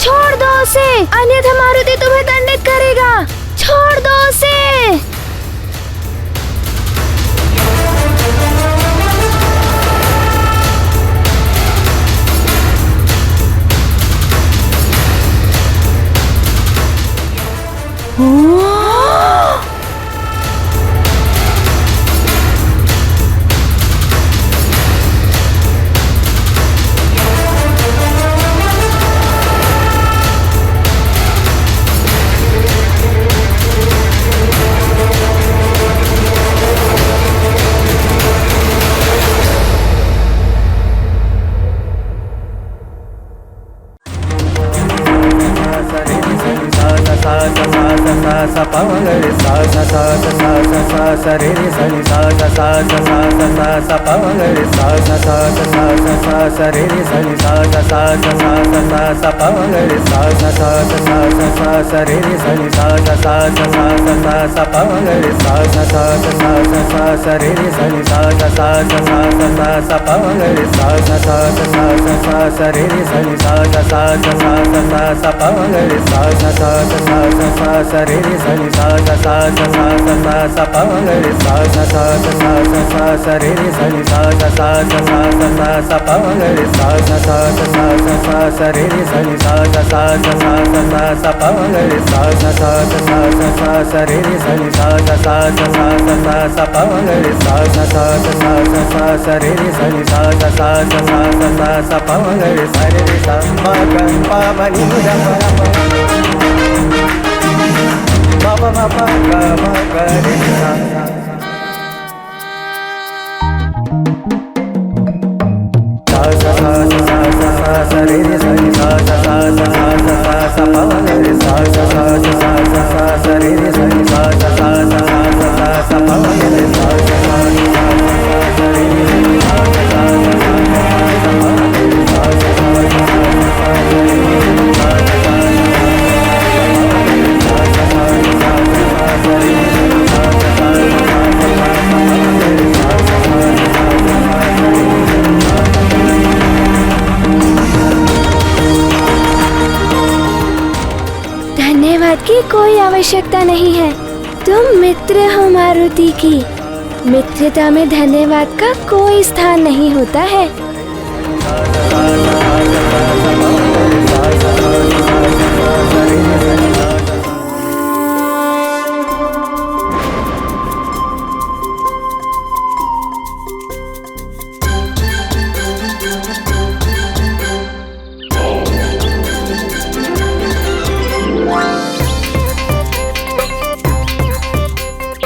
छोड़ दो उसे, अन्यथा मारुति तुम्हें दंडित करेगा। छोड़ दो उसे। की कोई आवश्यकता नहीं है। तुम मित्र हो मारुति की। मित्रता में धन्यवाद का कोई स्थान नहीं होता है।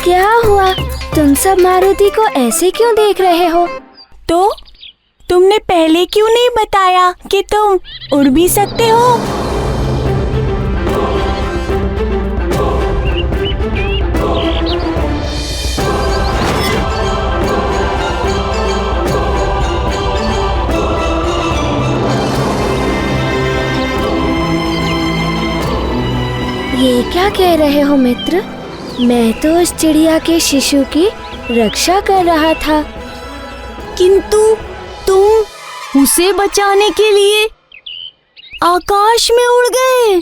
क्या हुआ? तुम सब मारुति को ऐसे क्यों देख रहे हो? तो तुमने पहले क्यों नहीं बताया कि तुम उड़ भी सकते हो? ये क्या कह रहे हो मित्र? मैं तो उस चिड़िया के शिशु की रक्षा कर रहा था। किंतु तुम उसे बचाने के लिए आकाश में उड़ गए।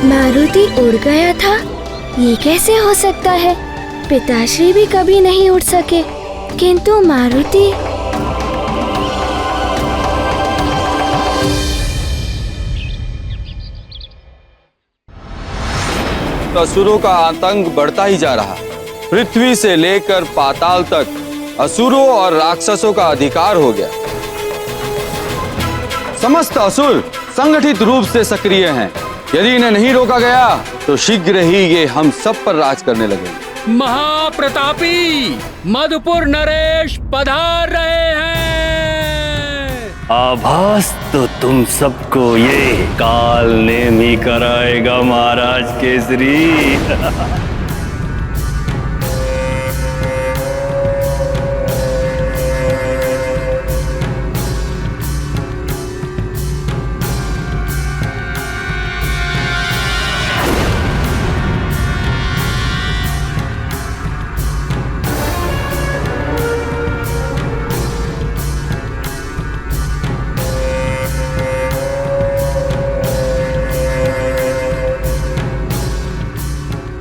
मारुति उड़ गया था? ये कैसे हो सकता है? पिताश्री भी कभी नहीं उड़ सके, किंतु मारुति। असुरों का आतंक बढ़ता ही जा रहा। पृथ्वी से लेकर पाताल तक असुरों और राक्षसों का अधिकार हो गया। समस्त असुर संगठित रूप से सक्रिय हैं। यदि इन्हें नहीं रोका गया तो शीघ्र ही ये हम सब पर राज करने लगेंगे। महाप्रतापी मधुपुर नरेश पधार रहे हैं। आभास तो तुम सबको ये काल नेम ही कराएगा महाराज केसरी।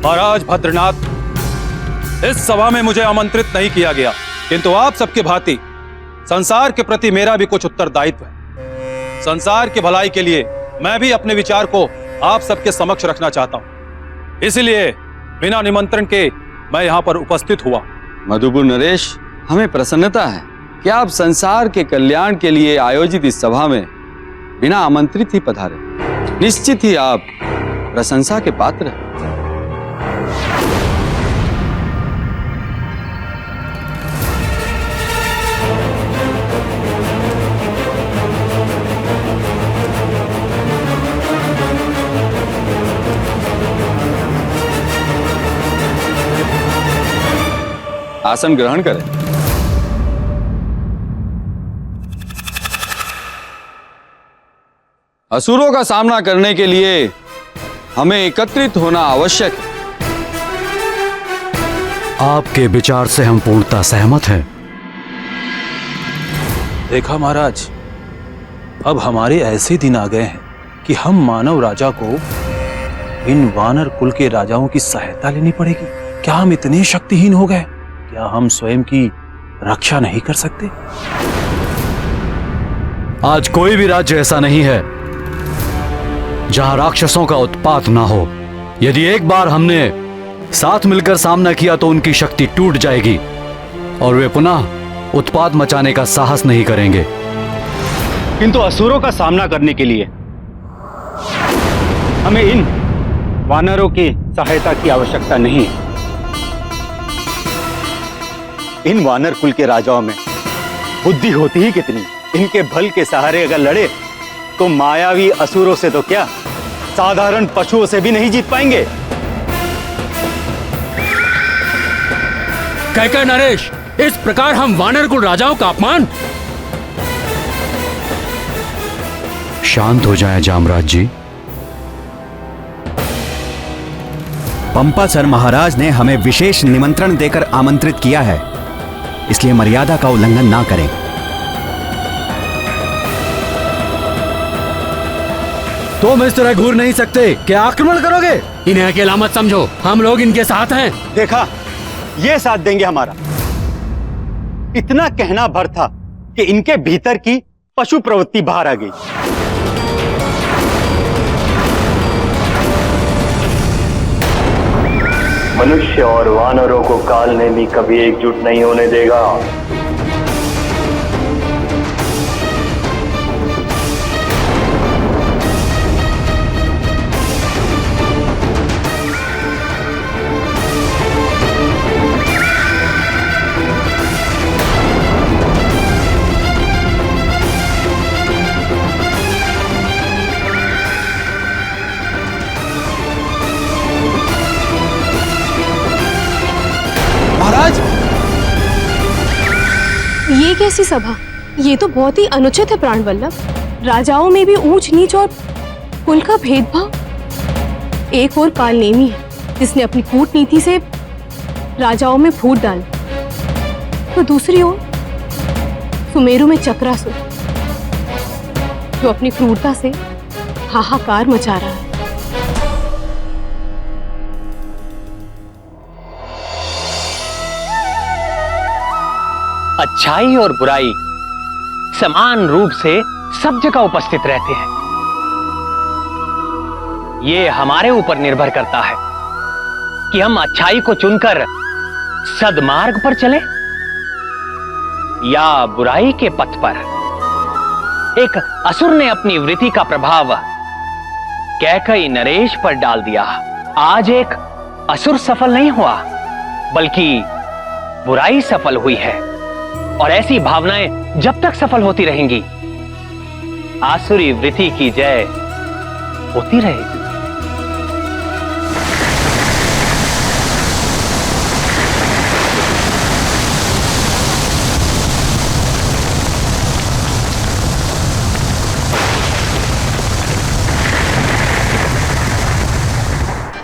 महाराज भद्रनाथ, इस सभा में मुझे आमंत्रित नहीं किया गया, किंतु आप सबके भांति संसार के प्रति मेरा भी कुछ उत्तरदायित्व है। संसार की भलाई के लिए मैं भी अपने विचार को आप सबके समक्ष रखना चाहता हूं, इसलिए बिना निमंत्रण के मैं यहाँ पर उपस्थित हुआ। मधुपुर नरेश, हमें प्रसन्नता है कि आप संसार के कल्याण के लिए आयोजित इस सभा में बिना आमंत्रित ही पधारे। निश्चित ही आप प्रशंसा के पात्र हैं। आसन ग्रहण करें। असुरों का सामना करने के लिए हमें एकत्रित होना आवश्यक है। आपके विचार से हम पूर्णतः सहमत हैं। देखा महाराज, अब हमारे ऐसे दिन आ गए हैं कि हम मानव राजा को इन वानर कुल के राजाओं की सहायता लेनी पड़ेगी। क्या हम इतने शक्तिहीन हो गए? क्या हम स्वयं की रक्षा नहीं कर सकते? आज कोई भी राज्य ऐसा नहीं है जहां राक्षसों का उत्पात ना हो। यदि एक बार हमने साथ मिलकर सामना किया तो उनकी शक्ति टूट जाएगी और वे पुनः उत्पात मचाने का साहस नहीं करेंगे। किंतु असुरों का सामना करने के लिए हमें इन वानरों की सहायता की आवश्यकता नहीं है। इन वानर कुल के राजाओं में बुद्धि होती ही कितनी। इनके बल के सहारे अगर लड़े तो मायावी असुरों से तो क्या, साधारण पशुओं से भी नहीं जीत पाएंगे। कहकर नरेश, इस प्रकार हम वानर कुल राजाओं का अपमान। शांत हो जाएं जामराज जी। पंपासर महाराज ने हमें विशेष निमंत्रण देकर आमंत्रित किया है, इसलिए मर्यादा का उल्लंघन ना करें। तुम इस तरह घूर नहीं सकते। क्या आक्रमण करोगे? इन्हें अकेला मत समझो, हम लोग इनके साथ हैं। देखा, ये साथ देंगे हमारा। इतना कहना भर था कि इनके भीतर की पशु प्रवृत्ति बाहर आ गई। मनुष्य और वानरों को काल ने भी कभी एकजुट नहीं होने देगा। ये कैसी सभा? ये तो बहुत ही अनुचित है प्राणवल्लभ। राजाओं में भी ऊंच नीच और कुल का भेदभाव। एक और कालनेमी है जिसने अपनी कूटनीति से राजाओं में फूट डाली, तो दूसरी ओर सुमेरु में चक्रासुर जो अपनी क्रूरता से हाहाकार मचा रहा है। अच्छाई और बुराई समान रूप से सब जगह उपस्थित रहते हैं। ये हमारे ऊपर निर्भर करता है कि हम अच्छाई को चुनकर सद्मार्ग पर चलें या बुराई के पथ पर। एक असुर ने अपनी वृत्ति का प्रभाव कैकई नरेश पर डाल दिया। आज एक असुर सफल नहीं हुआ, बल्कि बुराई सफल हुई है। और ऐसी भावनाएं जब तक सफल होती रहेंगी, आसुरी वृत्ति की जय होती रहेगी।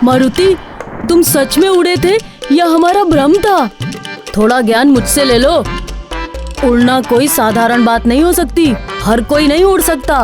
मारुति, तुम सच में उड़े थे या हमारा भ्रम था? थोड़ा ज्ञान मुझसे ले लो। उड़ना कोई साधारण बात नहीं हो सकती, हर कोई नहीं उड़ सकता।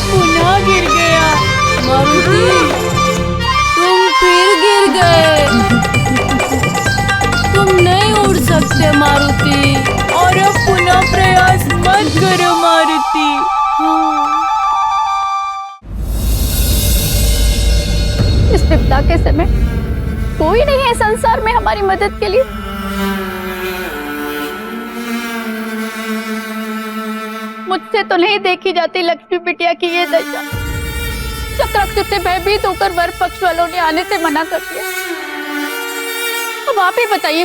पुनः गिर गया। मारुति, तुम फिर गिर गए। तुम नहीं उड़ सकते मारुति, और अब पुनः प्रयास मत करो मारुति। इस विपदा के समय कोई नहीं है संसार में हमारी मदद के लिए। मुझसे तो नहीं देखी जाती लक्ष्मी बिटिया की ये दशा। चक्रक्षु से भयभीत होकर वर पक्ष वालों ने आने से मना कर दिया। अब आप ही बताइए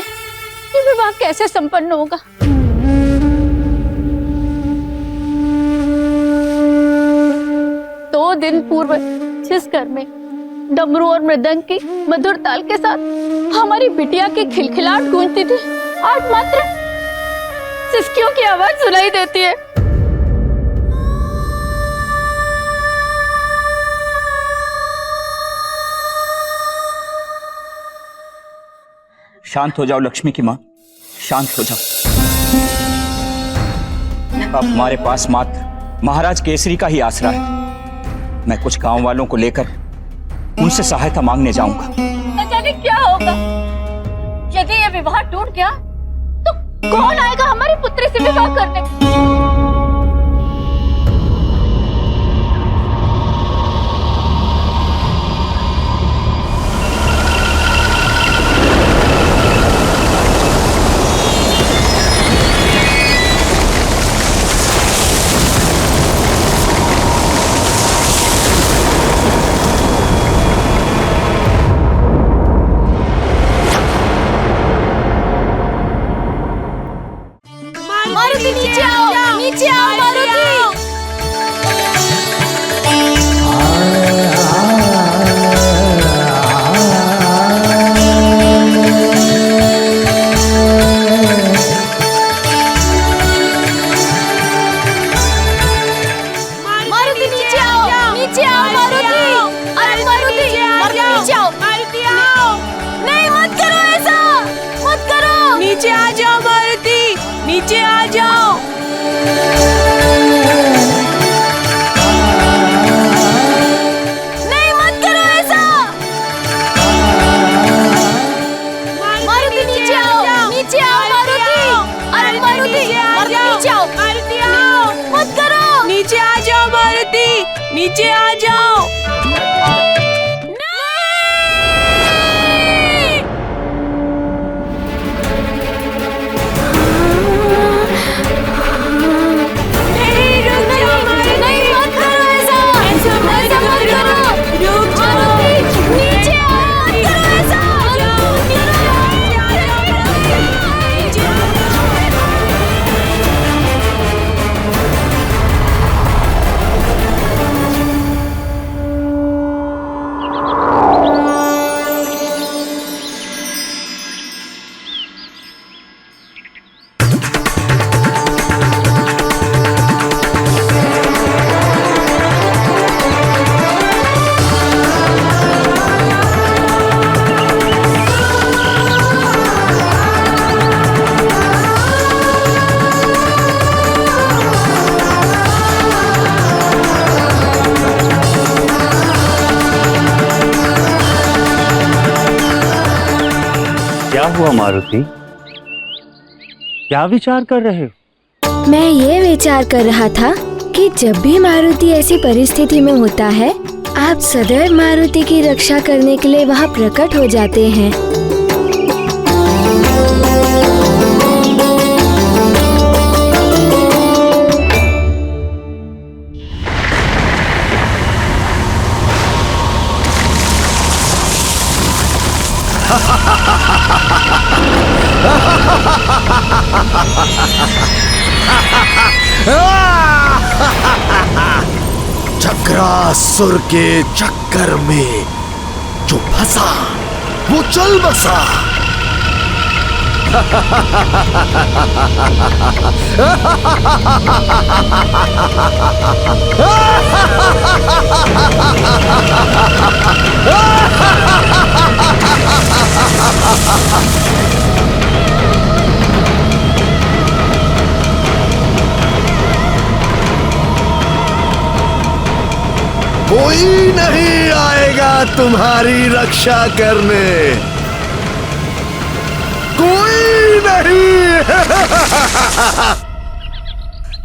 कि विवाह कैसे संपन्न होगा। 2 दिन पूर्व जिस घर में डमरू और मृदंग की मधुर ताल के साथ हमारी बिटिया की खिलखिलाहट गूंजती थी, आज मात्र सिसकियों की आवाज सुनाई देती है। शांत हो जाओ लक्ष्मी की माँ, शांत हो जाओ। अब हमारे पास मात्र महाराज केसरी का ही आसरा है। मैं कुछ गांव वालों को लेकर उनसे सहायता मांगने जाऊंगा। न जाने क्या होगा। यदि ये विवाह टूट गया तो कौन आएगा हमारी पुत्री से विवाह करने? मारुति नीचे आओ, नीचे आओ मारुति। मारुति नीचे आओ, नीचे आओ मारुति। अरे मारुति, मारुति नीचे आओ, मारुति आओ। नहीं मत करो ऐसा, मत करो। नीचे आ जाओ मारुति, नीचे आ जाओ। नहीं मत करो ऐसा। मारुति नीचे आओ, नीचे आओ मारुति। अरे मारुति, मारुति नीचे आओ, मारुति आओ। मत करो। नीचे आ जाओ मारुति, नीचे आ जाओ। क्या हुआ मारुति, क्या विचार कर रहे हो? मैं ये विचार कर रहा था कि जब भी मारुति ऐसी परिस्थिति में होता है, आप सदैव मारुति की रक्षा करने के लिए वहाँ प्रकट हो जाते हैं। चक्रासुर के चक्कर में जो फंसा वो चल बसा। कोई नहीं आएगा तुम्हारी रक्षा करने, कोई नहीं।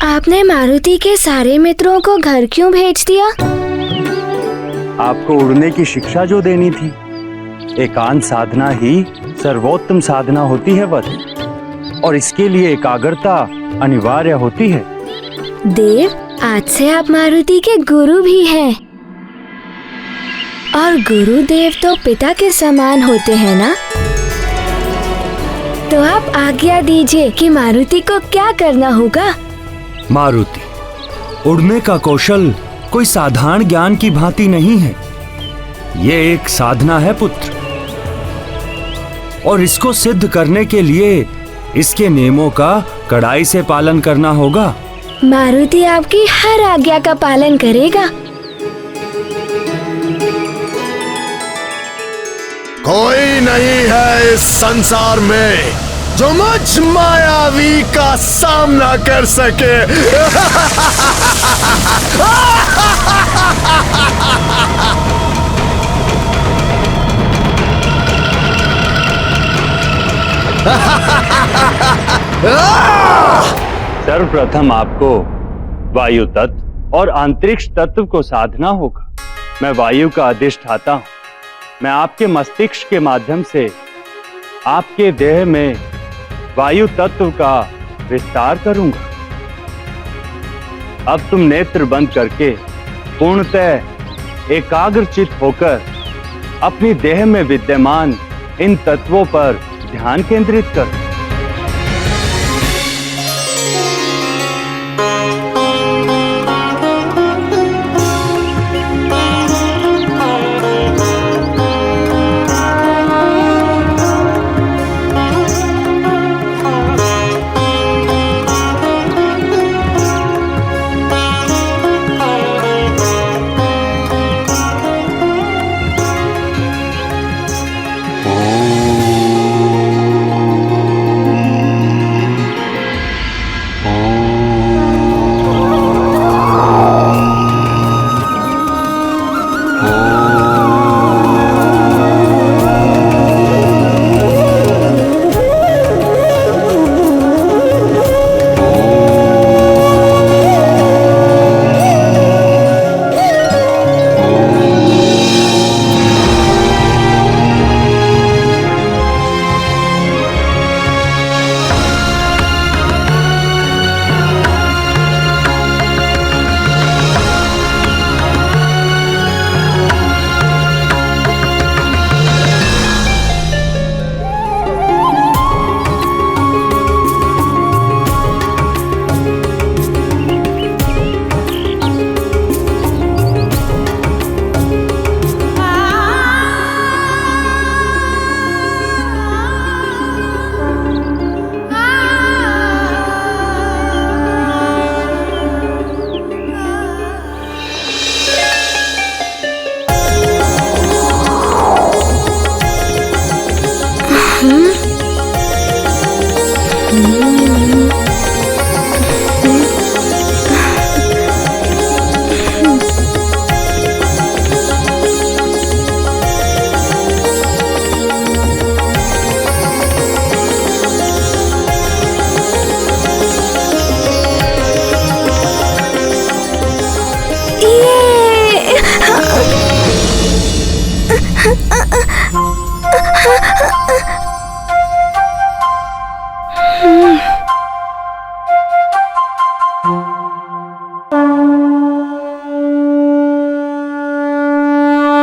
आपने मारुति के सारे मित्रों को घर क्यों भेज दिया? आपको उड़ने की शिक्षा जो देनी थी। एकांत साधना ही सर्वोत्तम साधना होती है वत, और इसके लिए एकाग्रता अनिवार्य होती है। देव, आज से आप मारुति के गुरु भी हैं। और गुरुदेव तो पिता के समान होते हैं ना? तो आप आज्ञा दीजिए कि मारुति को क्या करना होगा। मारुति, उड़ने का कौशल कोई साधारण ज्ञान की भांति नहीं है। ये एक साधना है पुत्र, और इसको सिद्ध करने के लिए इसके नियमों का कड़ाई से पालन करना होगा। मारुति आपकी हर आज्ञा का पालन करेगा। कोई नहीं है इस संसार में जो मुझ मायावी का सामना कर सके। सर्वप्रथम आपको वायु तत्व और अंतरिक्ष तत्व को साधना होगा। मैं वायु का अधिष्ठाता हूं। मैं आपके मस्तिष्क के माध्यम से आपके देह में वायु तत्व का विस्तार करूंगा। अब तुम नेत्र बंद करके पूर्णतः एकाग्रचित होकर अपनी देह में विद्यमान इन तत्वों पर ध्यान केंद्रित करो।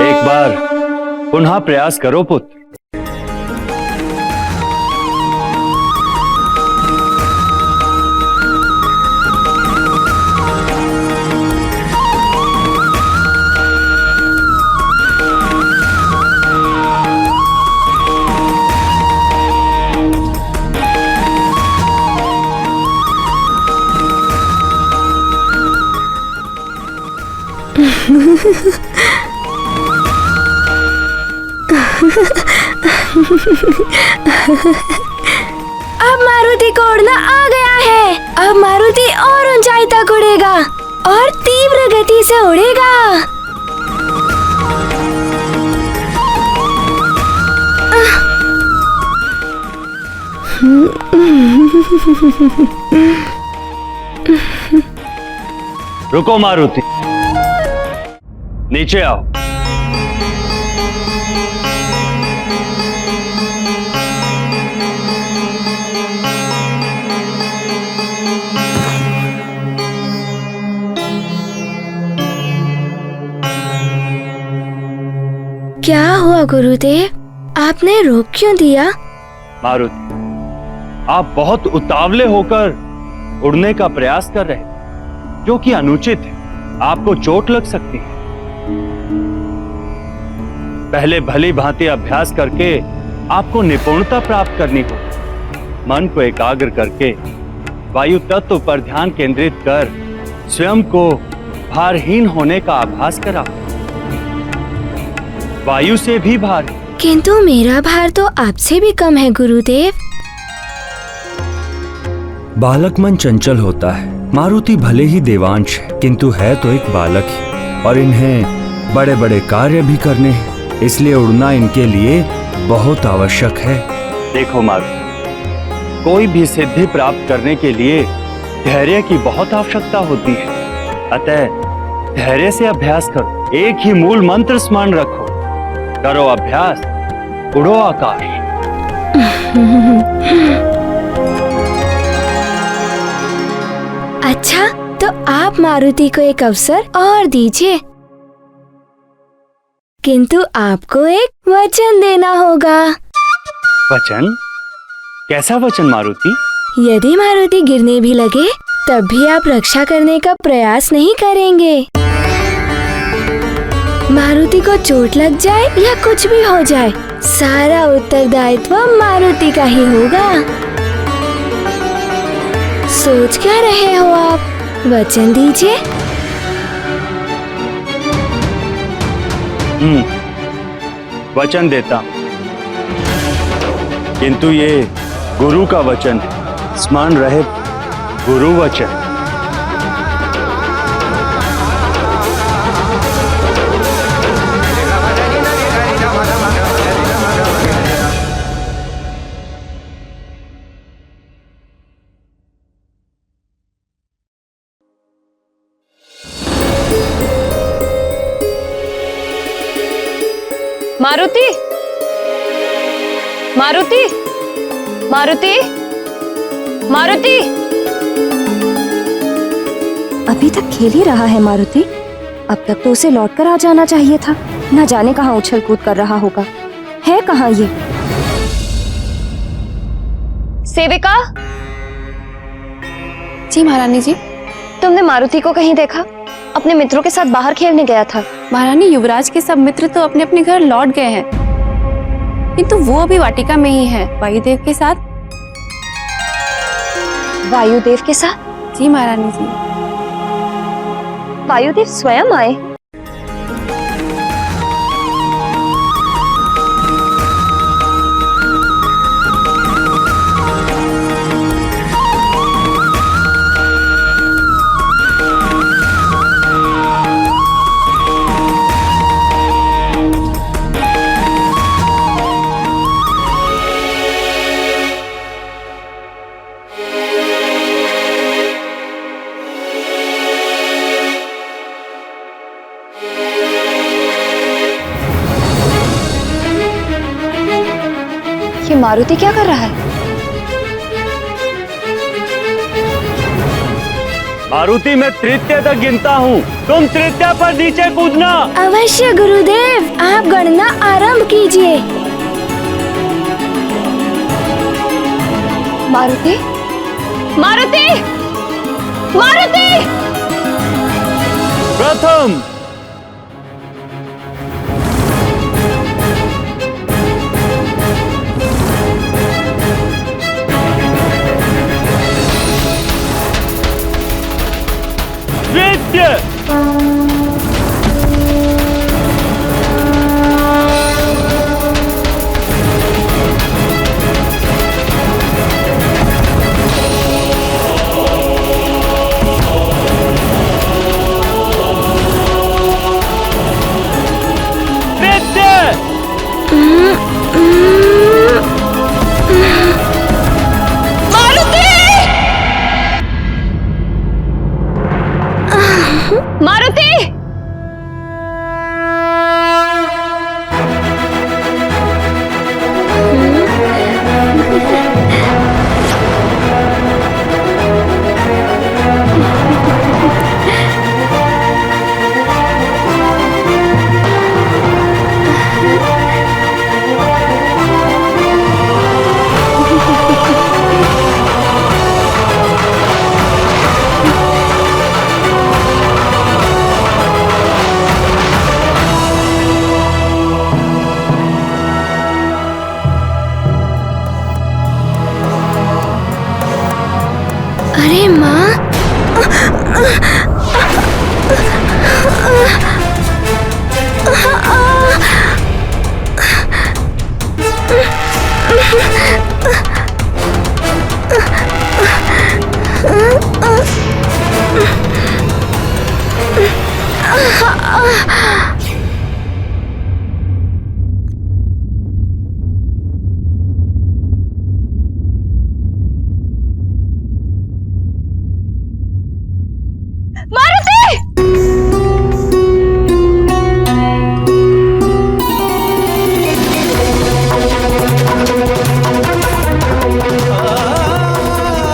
एक बार पुनः प्रयास करो पुत्र। अब मारुति को उड़ना आ गया है। अब मारुति और ऊंचाई तक उड़ेगा और तीव्र गति से उड़ेगा। रुको मारुति, नीचे आओ। क्या हुआ गुरुदेव, आपने रोक क्यों दिया? मारुति, आप बहुत उतावले होकर उड़ने का प्रयास कर रहे हैं, जो कि अनुचित है। आपको चोट लग सकती है। पहले भली भांति अभ्यास करके आपको निपुणता प्राप्त करनी होगी। मन को एकाग्र करके वायु तत्व पर ध्यान केंद्रित कर स्वयं को भारहीन होने का आभास करा। वायु से भी भार। किंतु मेरा भार तो आपसे भी कम है गुरुदेव। बालक मन चंचल होता है। मारुति भले ही देवांश है, किंतु है तो एक बालक ही, और इन्हें बड़े बड़े कार्य भी करने हैं, इसलिए उड़ना इनके लिए बहुत आवश्यक है। देखो मारुति, कोई भी सिद्धि प्राप्त करने के लिए धैर्य की बहुत आवश्यकता होती है। अतः धैर्य से अभ्यास करो, एक ही मूल मंत्र स्मरण रखो, करो अभ्यास, उड़ो आकाश। अच्छा, तो आप मारुति को एक अवसर और दीजिए, किंतु आपको एक वचन देना होगा। वचन? कैसा वचन मारुति? यदि मारुति गिरने भी लगे तब भी आप रक्षा करने का प्रयास नहीं करेंगे। मारुति को चोट लग जाए या कुछ भी हो जाए, सारा उत्तरदायित्व मारुति का ही होगा। सोच क्या रहे हो आप? वचन दीजिए। वचन देता, किंतु ये गुरु का वचन है, स्मरण रहे, गुरु वचन। मारुति, मारुति, मारुति, मारुति। अभी तक खेल ही रहा है मारुति। अब तक तो उसे लौटकर आ जाना चाहिए था। न जाने कहाँ उछल कूद कर रहा होगा। है कहाँ ये? सेविका। जी महारानी जी। तुमने मारुति को कहीं देखा? अपने मित्रों के साथ बाहर खेलने गया था। महारानी, युवराज के सब मित्र तो अपने अपने घर लौट गए हैं, किंतु वो अभी वाटिका में ही है, वायुदेव के साथ। वायुदेव के साथ? जी महारानी जी। वायुदेव स्वयं आए? ये मारुति क्या कर रहा है? मारुति, मैं तृतीय तक गिनता हूँ, तुम तृतीय पर नीचे कूदना। अवश्य गुरुदेव, आप गणना आरंभ कीजिए। मारुति, मारुति, मारुति। प्रथम, द्वितीय, अरे माँ,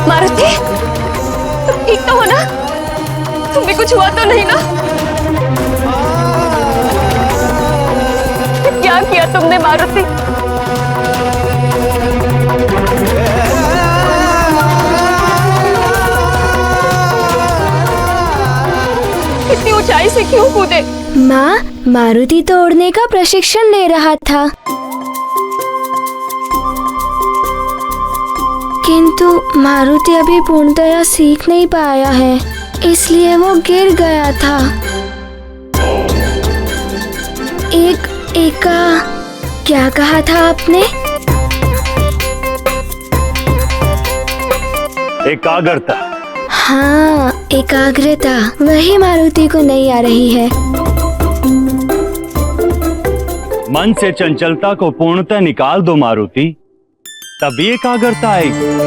मारुति, तुम ठीक तो हो ना? तुम्हें कुछ हुआ तो नहीं ना? क्या किया तुमने मारुति? इतनी ऊंचाई से क्यों कूदे? माँ, मारुति तो उड़ने का प्रशिक्षण ले रहा था, किंतु मारुति अभी पूर्णतया सीख नहीं पाया है, इसलिए वो गिर गया था। क्या कहा था आपने? एकाग्रता। हाँ, एकाग्रता, वही मारुति को नहीं आ रही है। मन से चंचलता को पूर्णतः निकाल दो मारुति, तभी एकाग्रता आएगी।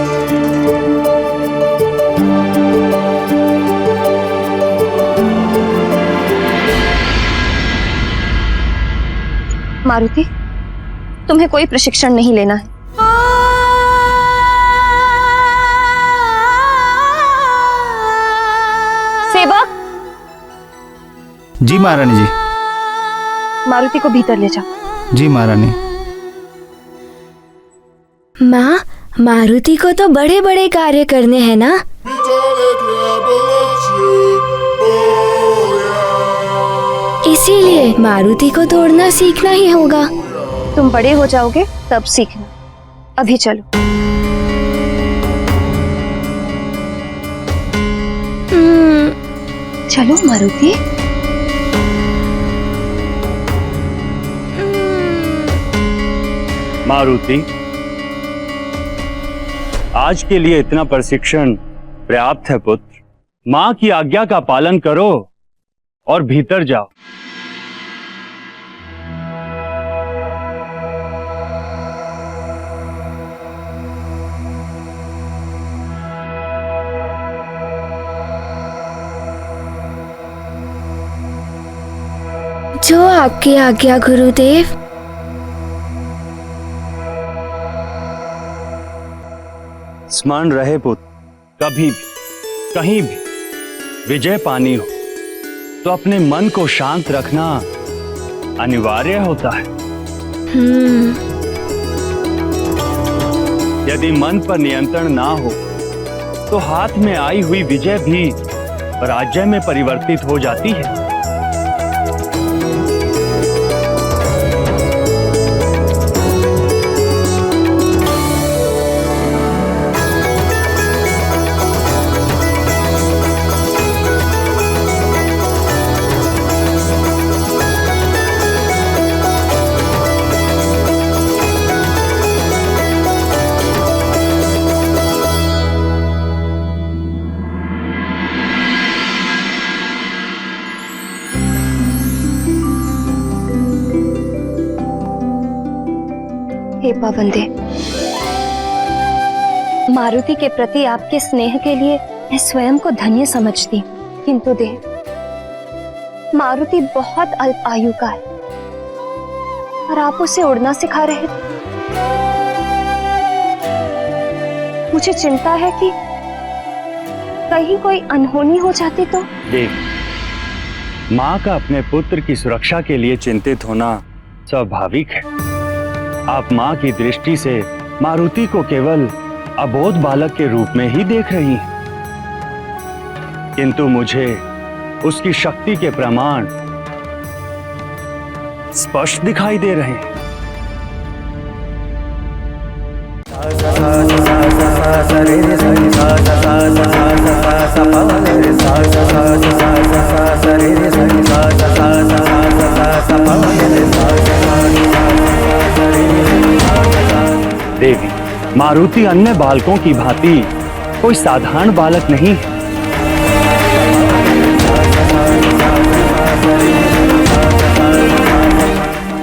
मारुति, तुम्हें कोई प्रशिक्षण नहीं लेना है। सेवक। जी महारानी जी। मारुति को भीतर ले जाओ। जी महारानी। माँ, मारुति को तो बड़े बड़े कार्य करने हैं ना? इसीलिए मारुति को तोड़ना सीखना ही होगा। तुम बड़े हो जाओगे तब सीखना, अभी चलो। चलो मारुति। मारुति, आज के लिए इतना प्रशिक्षण पर्याप्त है पुत्र। माँ की आज्ञा का पालन करो और भीतर जाओ। जो आपकी आज्ञा गुरुदेव। स्मरण रहे पुत्र, कभी भी कहीं भी विजय पानी हो तो अपने मन को शांत रखना अनिवार्य होता है। यदि मन पर नियंत्रण ना हो तो हाथ में आई हुई विजय भी पराजय में परिवर्तित हो जाती है। हे पावंदे, मारुति के प्रति आपके स्नेह के लिए मैं स्वयं को धन्य समझती, किंतु देव, मारुति बहुत अल्प आयु का है और आप उसे उड़ना सिखा रहे थे। मुझे चिंता है कि कहीं कोई अनहोनी हो जाती तो। देख, माँ का अपने पुत्र की सुरक्षा के लिए चिंतित होना स्वाभाविक है। आप माँ की दृष्टि से मारुति को केवल अबोध बालक के रूप में ही देख रही हैं, किंतु मुझे उसकी शक्ति के प्रमाण स्पष्ट दिखाई दे रहे हैं। मारुति अन्य बालकों की भांति कोई साधारण बालक नहीं है।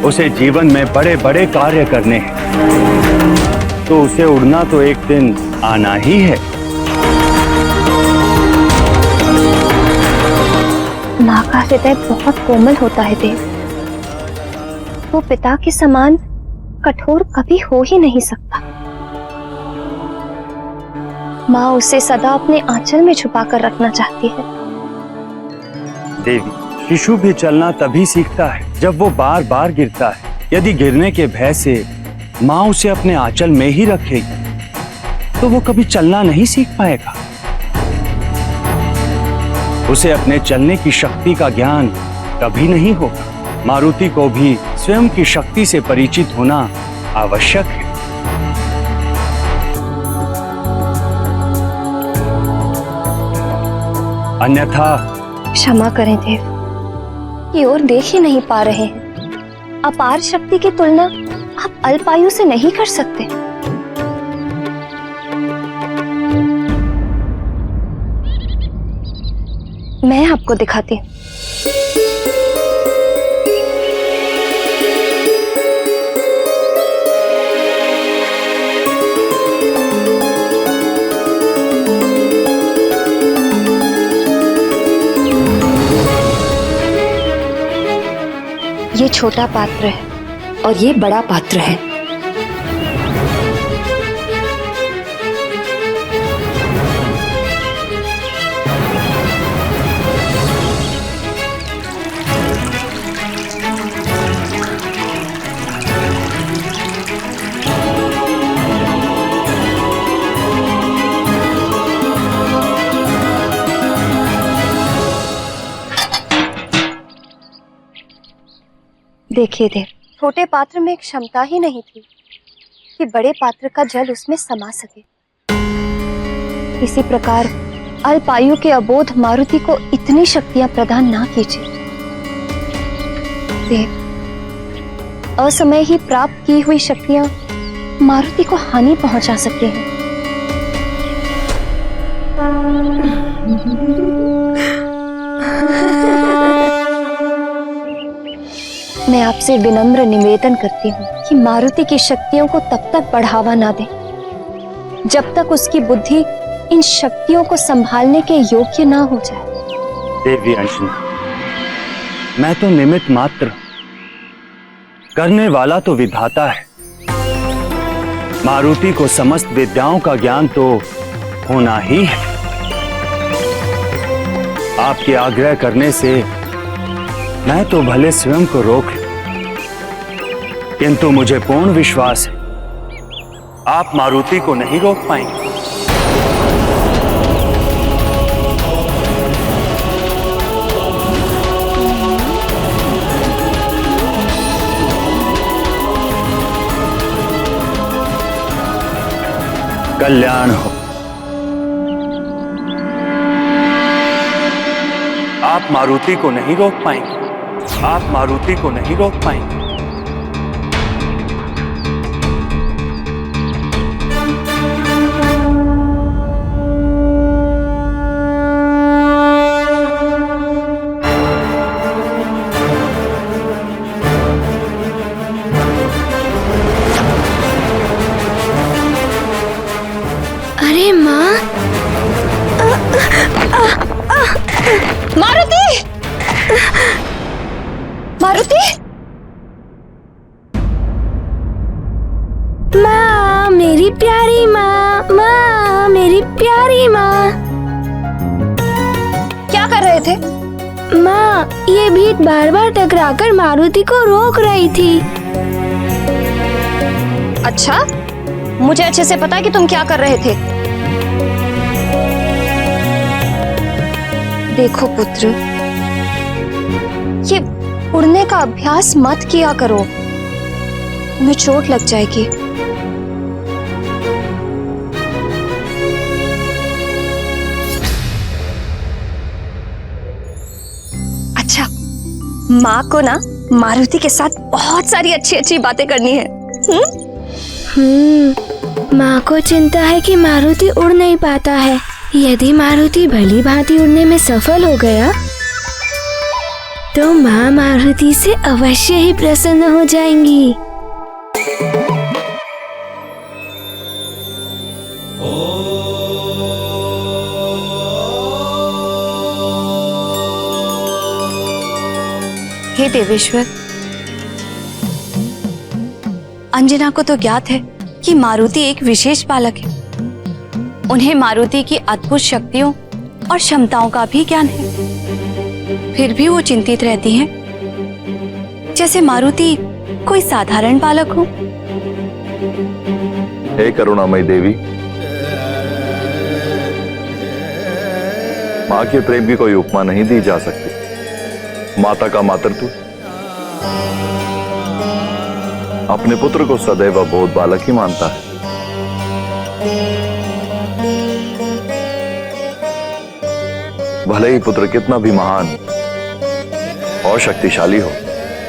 उसे जीवन में बड़े बड़े कार्य करने हैं, तो उसे उड़ना तो एक दिन आना ही है। माँ का हृदय बहुत कोमल होता है देव। वो पिता के समान कठोर कभी हो ही नहीं सकता। माँ उसे सदा अपने आंचल में छुपाकर रखना चाहती है। देवी, शिशु भी चलना तभी सीखता है जब वो बार बार गिरता है। यदि गिरने के भय से माँ उसे अपने आंचल में ही रखेगी तो वो कभी चलना नहीं सीख पाएगा। उसे अपने चलने की शक्ति का ज्ञान कभी नहीं होगा। मारुति को भी स्वयं की शक्ति से परिचित होना आवश्यक है। अन्यथा क्षमा करें देव, की ओर देख ही नहीं पा रहे हैं। अपार शक्ति की तुलना आप अल्पायु से नहीं कर सकते। मैं आपको दिखाती हूँ। ये छोटा पात्र है और ये बड़ा पात्र है। देखिए देव, छोटे पात्र में क्षमता ही नहीं थी कि बड़े पात्र का जल उसमें समा सके। इसी प्रकार अल्पायु के अबोध मारुति को इतनी शक्तियां प्रदान ना कीजिए देव। असमय ही प्राप्त की हुई शक्तियां मारुति को हानि पहुंचा सकती हैं। मैं आपसे विनम्र निवेदन करती हूँ कि मारुति की शक्तियों को तब तक बढ़ावा ना दें जब तक उसकी बुद्धि इन शक्तियों को संभालने के योग्य ना हो जाए। देवी अंजना, मैं तो निमित्त मात्र, करने वाला तो विधाता है। मारुति को समस्त विद्याओं का ज्ञान तो होना ही है। आपके आग्रह करने से मैं तो भले स्वयं को रोक लूं, किंतु मुझे पूर्ण विश्वास है आप मारुति को नहीं रोक पाएंगे। कल्याण हो। आप मारुति को नहीं रोक पाएंगे। आप मारुति को नहीं रोक पाएंगे। अरे माँ, मारुति! मारुति! माँ, मेरी प्यारी माँ, माँ, मेरी प्यारी माँ। क्या कर रहे थे? माँ, ये भीड़ बार बार टकराकर मारुति को रोक रही थी। अच्छा, मुझे अच्छे से पता है कि तुम क्या कर रहे थे। देखो पुत्र, ये उड़ने का अभ्यास मत किया करो, तुम्हें चोट लग जाएगी। अच्छा, माँ को ना मारुति के साथ बहुत सारी अच्छी अच्छी बातें करनी है। माँ को चिंता है कि मारुति उड़ नहीं पाता है। यदि मारुति भली भांति उड़ने में सफल हो गया तो माँ मारुति से अवश्य ही प्रसन्न हो जाएंगी। हे देवेश्वर, अंजना को तो ज्ञात है कि मारुति एक विशेष बालक है। उन्हें मारुति की अद्भुत शक्तियों और क्षमताओं का भी ज्ञान है। फिर भी वो चिंतित रहती हैं, जैसे मारुति कोई साधारण बालक हो। हे करुणामयी देवी, माँ के प्रेम की कोई उपमा नहीं दी जा सकती। माता का मातृत्व अपने पुत्र को सदैव बहुत बालक ही मानता है। भले ही पुत्र कितना भी महान और शक्तिशाली हो,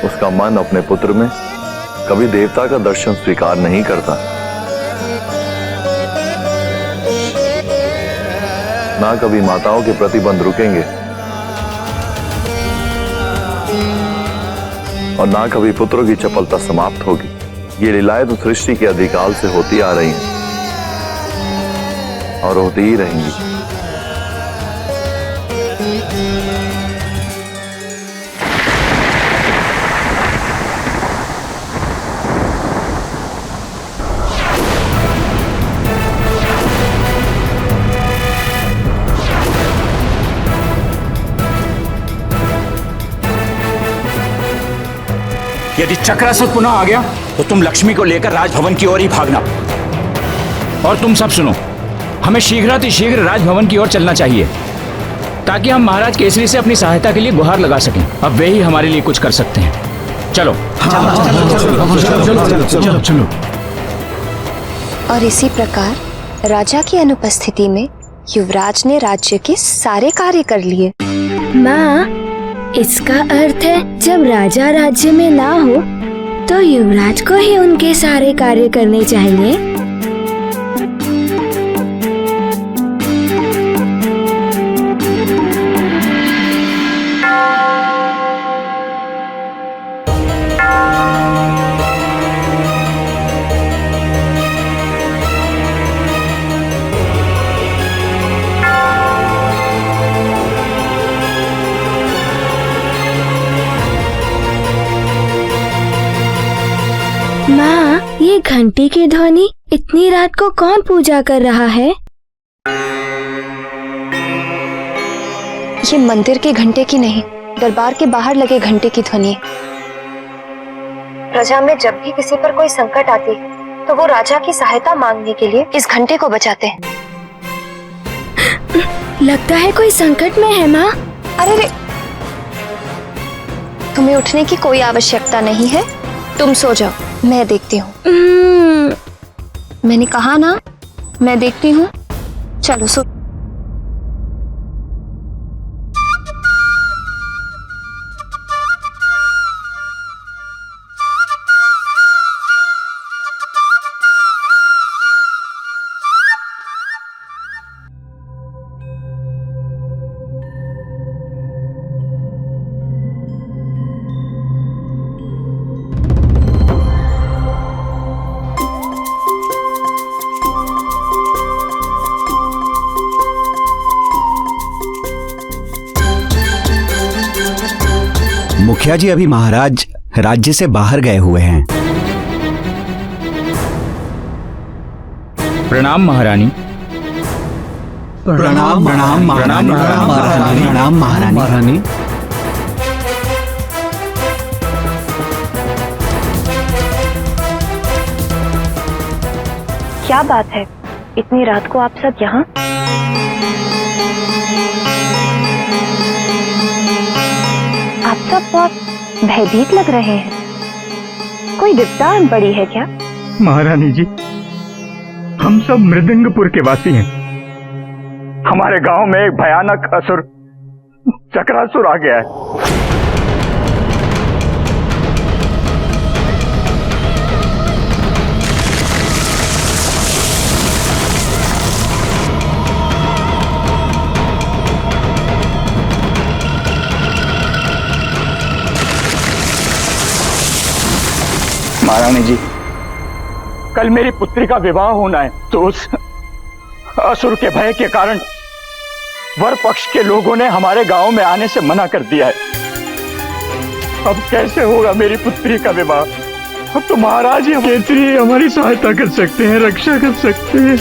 उसका मन अपने पुत्र में कभी देवता का दर्शन स्वीकार नहीं करता। ना कभी माताओं के प्रतिबंध रुकेंगे और ना कभी पुत्रों की चपलता समाप्त होगी। ये लीलाएं तो सृष्टि के अधिकाल से होती आ रही हैं और होती ही रहेंगी। यदि चक्रासुर पुनः आ गया तो तुम लक्ष्मी को लेकर राजभवन की ओर ही भागना। और तुम सब सुनो, हमें शीघ्रातिशीघ्र राजभवन की ओर चलना चाहिए ताकि हम महाराज केसरी से अपनी सहायता के लिए गुहार लगा सकें। अब वे ही हमारे लिए कुछ कर सकते हैं। चलो चलो। और इसी प्रकार राजा की अनुपस्थिति में युवराज ने राज्य के सारे कार्य कर लिए। माँ, इसका अर्थ है जब राजा राज्य में ना हो तो युवराज को ही उनके सारे कार्य करने चाहिए। माँ, ये घंटी की ध्वनि इतनी रात को कौन पूजा कर रहा है? ये मंदिर के घंटे की नहीं, दरबार के बाहर लगे घंटे की ध्वनि है। प्रजा में जब भी किसी पर कोई संकट आती है तो वो राजा की सहायता मांगने के लिए इस घंटे को बजाते हैं। लगता है कोई संकट में है माँ। अरे रे, तुम्हें उठने की कोई आवश्यकता नहीं है, तुम सो जाओ, मैं देखती हूँ। मैंने कहा ना, मैं देखती हूँ। चलो सो। मुखिया जी अभी महाराज राज्य से बाहर गए हुए हैं। प्रणाम महारानी। प्रणाम प्रणाम महारानी। प्रणाम महारानी। क्या बात है, इतनी रात को आप सब यहाँ? आप सब बहुत भयभीत लग रहे हैं। कोई विपदा आन पड़ी है क्या? महारानी जी, हम सब मृदंगपुर के वासी हैं। हमारे गांव में एक भयानक असुर चक्रासुर आ गया है। महारानी जी, कल मेरी पुत्री का विवाह होना है, तो उस असुर के भय के कारण वर पक्ष के लोगों ने हमारे गांव में आने से मना कर दिया है। अब कैसे होगा मेरी पुत्री का विवाह? अब तो महाराज ही केसरी हमारी सहायता कर सकते हैं, रक्षा कर सकते हैं।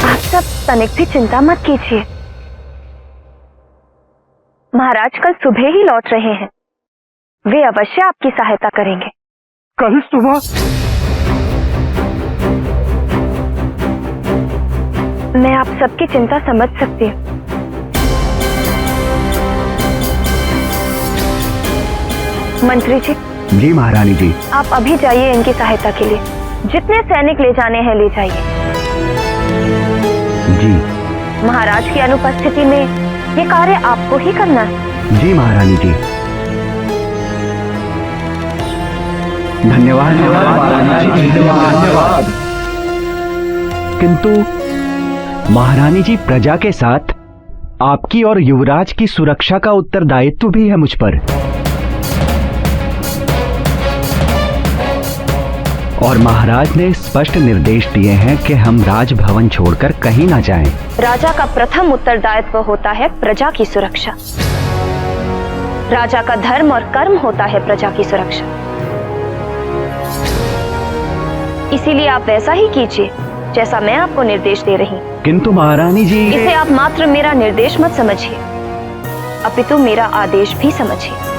आप सब तनिक भी चिंता मत कीजिए, महाराज कल सुबह ही लौट रहे हैं। वे अवश्य आपकी सहायता करेंगे। कल सुबह? मैं आप सबकी चिंता समझ सकती हूँ। मंत्री जी। जी महारानी जी। आप अभी जाइए इनकी सहायता के लिए, जितने सैनिक ले जाने हैं ले जाइए। जी। महाराज की अनुपस्थिति में ये कार्य आपको ही करना है। जी महारानी जी। धन्यवाद धन्यवाद। किंतु महारानी जी, प्रजा के साथ आपकी और युवराज की सुरक्षा का उत्तरदायित्व भी है मुझ पर। और महाराज ने स्पष्ट निर्देश दिए हैं कि हम राजभवन छोड़कर कहीं ना जाएं। राजा का प्रथम उत्तरदायित्व होता है प्रजा की सुरक्षा। राजा का धर्म और कर्म होता है प्रजा की सुरक्षा। इसीलिए आप वैसा ही कीजिए जैसा मैं आपको निर्देश दे रही हूँ। किंतु महारानी जी, इसे आप मात्र मेरा निर्देश मत समझिए, अपितु मेरा आदेश भी समझिए।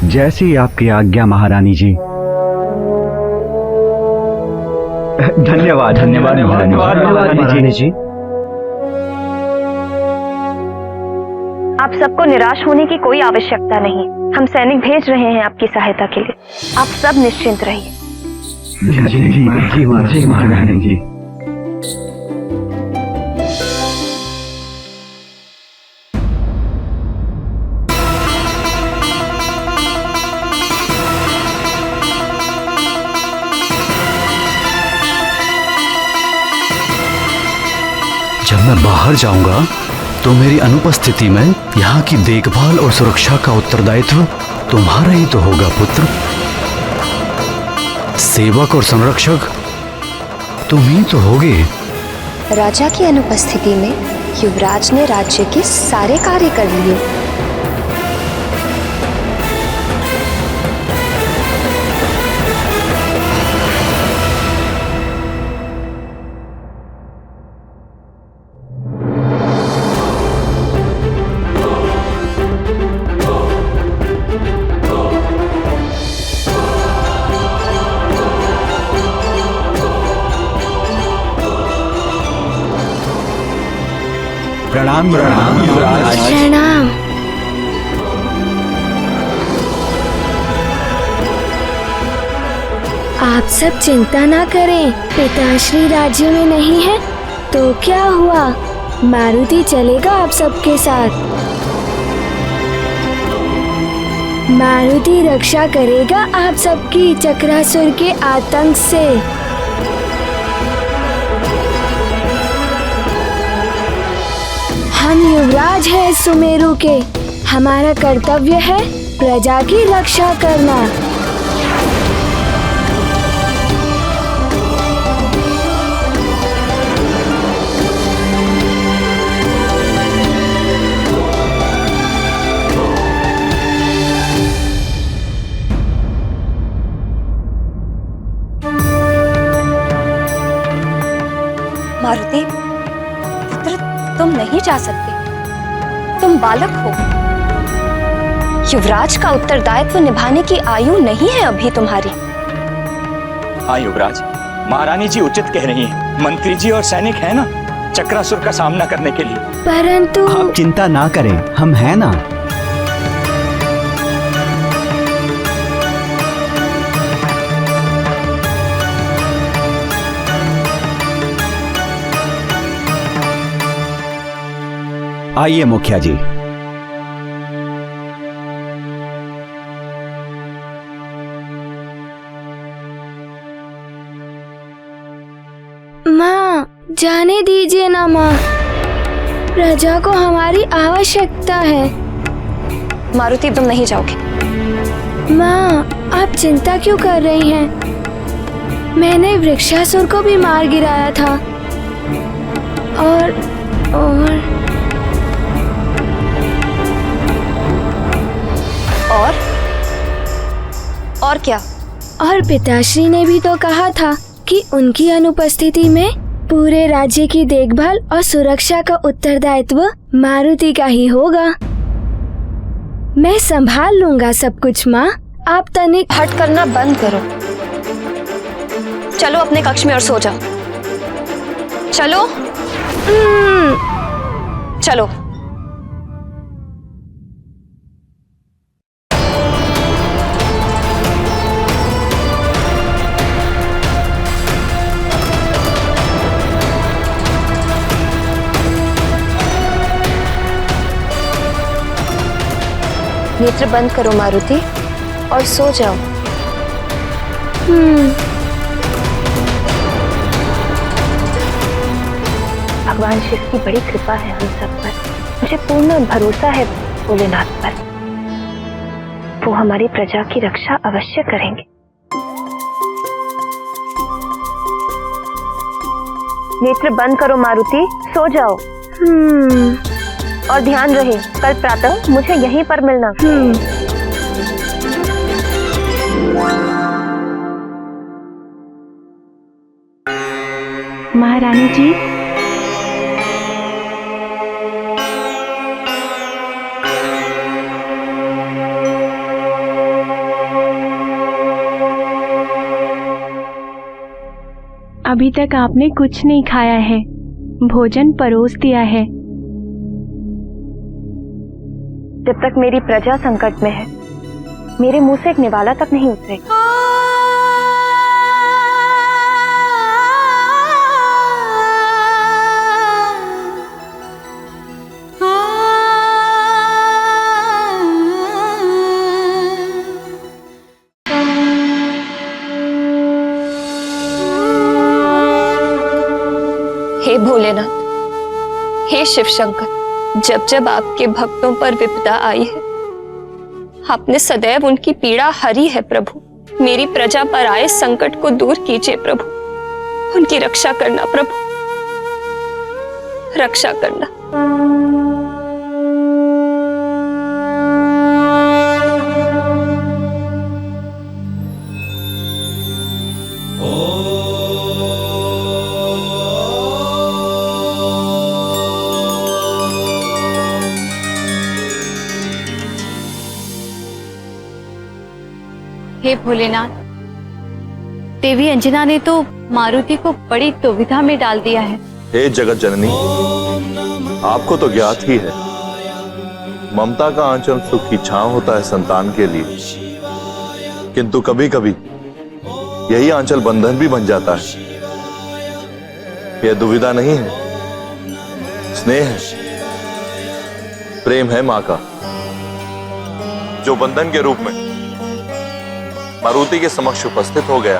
जैसी आपकी आज्ञा महारानी जी। धन्यवाद धन्यवाद महारानी जी। आप सबको निराश होने की कोई आवश्यकता नहीं। हम सैनिक भेज रहे हैं आपकी सहायता के लिए। आप सब निश्चिंत रहिए। जी महारानी जी। जब मैं बाहर जाऊंगा तो मेरी अनुपस्थिति में यहाँ की देखभाल और सुरक्षा का उत्तरदायित्व तुम्हारा ही तो होगा पुत्र। सेवक और संरक्षक तुम ही तो होगे। राजा की अनुपस्थिति में युवराज ने राज्य के सारे कार्य कर लिए। प्रणाम प्रणाम प्रणाम। आप सब चिंता ना करें, पिताश्री राज्य में नहीं है तो क्या हुआ, मारुति चलेगा आप सबके साथ। मारुति रक्षा करेगा आप सबकी चक्रासुर के आतंक से। हम युवराज हैं सुमेरु के, हमारा कर्तव्य है प्रजा की रक्षा करना। मारुति पुत्र, तुम नहीं जा सकते, तुम बालक हो। युवराज का उत्तरदायित्व निभाने की आयु नहीं है अभी तुम्हारी। हाँ युवराज, महारानी जी उचित कह रही हैं। मंत्री जी और सैनिक हैं ना चक्रासुर का सामना करने के लिए। परंतु आप चिंता ना करें, हम हैं ना। आइए मुखिया जी। माँ, जाने दीजिए ना माँ, प्रजा को हमारी आवश्यकता है। मारुति, तुम नहीं जाओगे। माँ, आप चिंता क्यों कर रही हैं? मैंने वृक्षासुर को भी मार गिराया था। और क्या? और पिताश्री ने भी तो कहा था कि उनकी अनुपस्थिति में पूरे राज्य की देखभाल और सुरक्षा का उत्तरदायित्व मारुति का ही होगा। मैं संभाल लूंगा सब कुछ माँ, आप तनिक हट करना बंद करो। चलो अपने कक्ष में और सो जाओ। चलो चलो। नेत्र बंद करो मारुति और सो जाओ। भगवान शिव की बड़ी कृपा है हम सब पर। मुझे पूर्ण भरोसा है भोलेनाथ पर। वो हमारी प्रजा की रक्षा अवश्य करेंगे। नेत्र बंद करो मारुति, सो जाओ। और ध्यान रहे, कल प्रातः मुझे यहीं पर मिलना। महारानी जी, अभी तक आपने कुछ नहीं खाया है, भोजन परोस दिया है। जब तक मेरी प्रजा संकट में है, मेरे मुंह से एक निवाला तक नहीं उतरेगा। हे भोलेनाथ, हे शिव शंकर, जब जब आपके भक्तों पर विपदा आई है, आपने सदैव उनकी पीड़ा हरी है प्रभु। मेरी प्रजा पर आए संकट को दूर कीजिए प्रभु। उनकी रक्षा करना प्रभु, रक्षा करना। हे भोलेनाथ, देवी अंजना ने तो मारुति को बड़ी दुविधा में डाल दिया है। हे जगत जननी, आपको तो ज्ञात ही है, ममता का आंचल सुख की छांव होता है संतान के लिए, किंतु कभी कभी यही आंचल बंधन भी बन जाता है। यह दुविधा नहीं है, स्नेह है, प्रेम है मां का, जो बंधन के रूप में मारुति के समक्ष उपस्थित हो गया।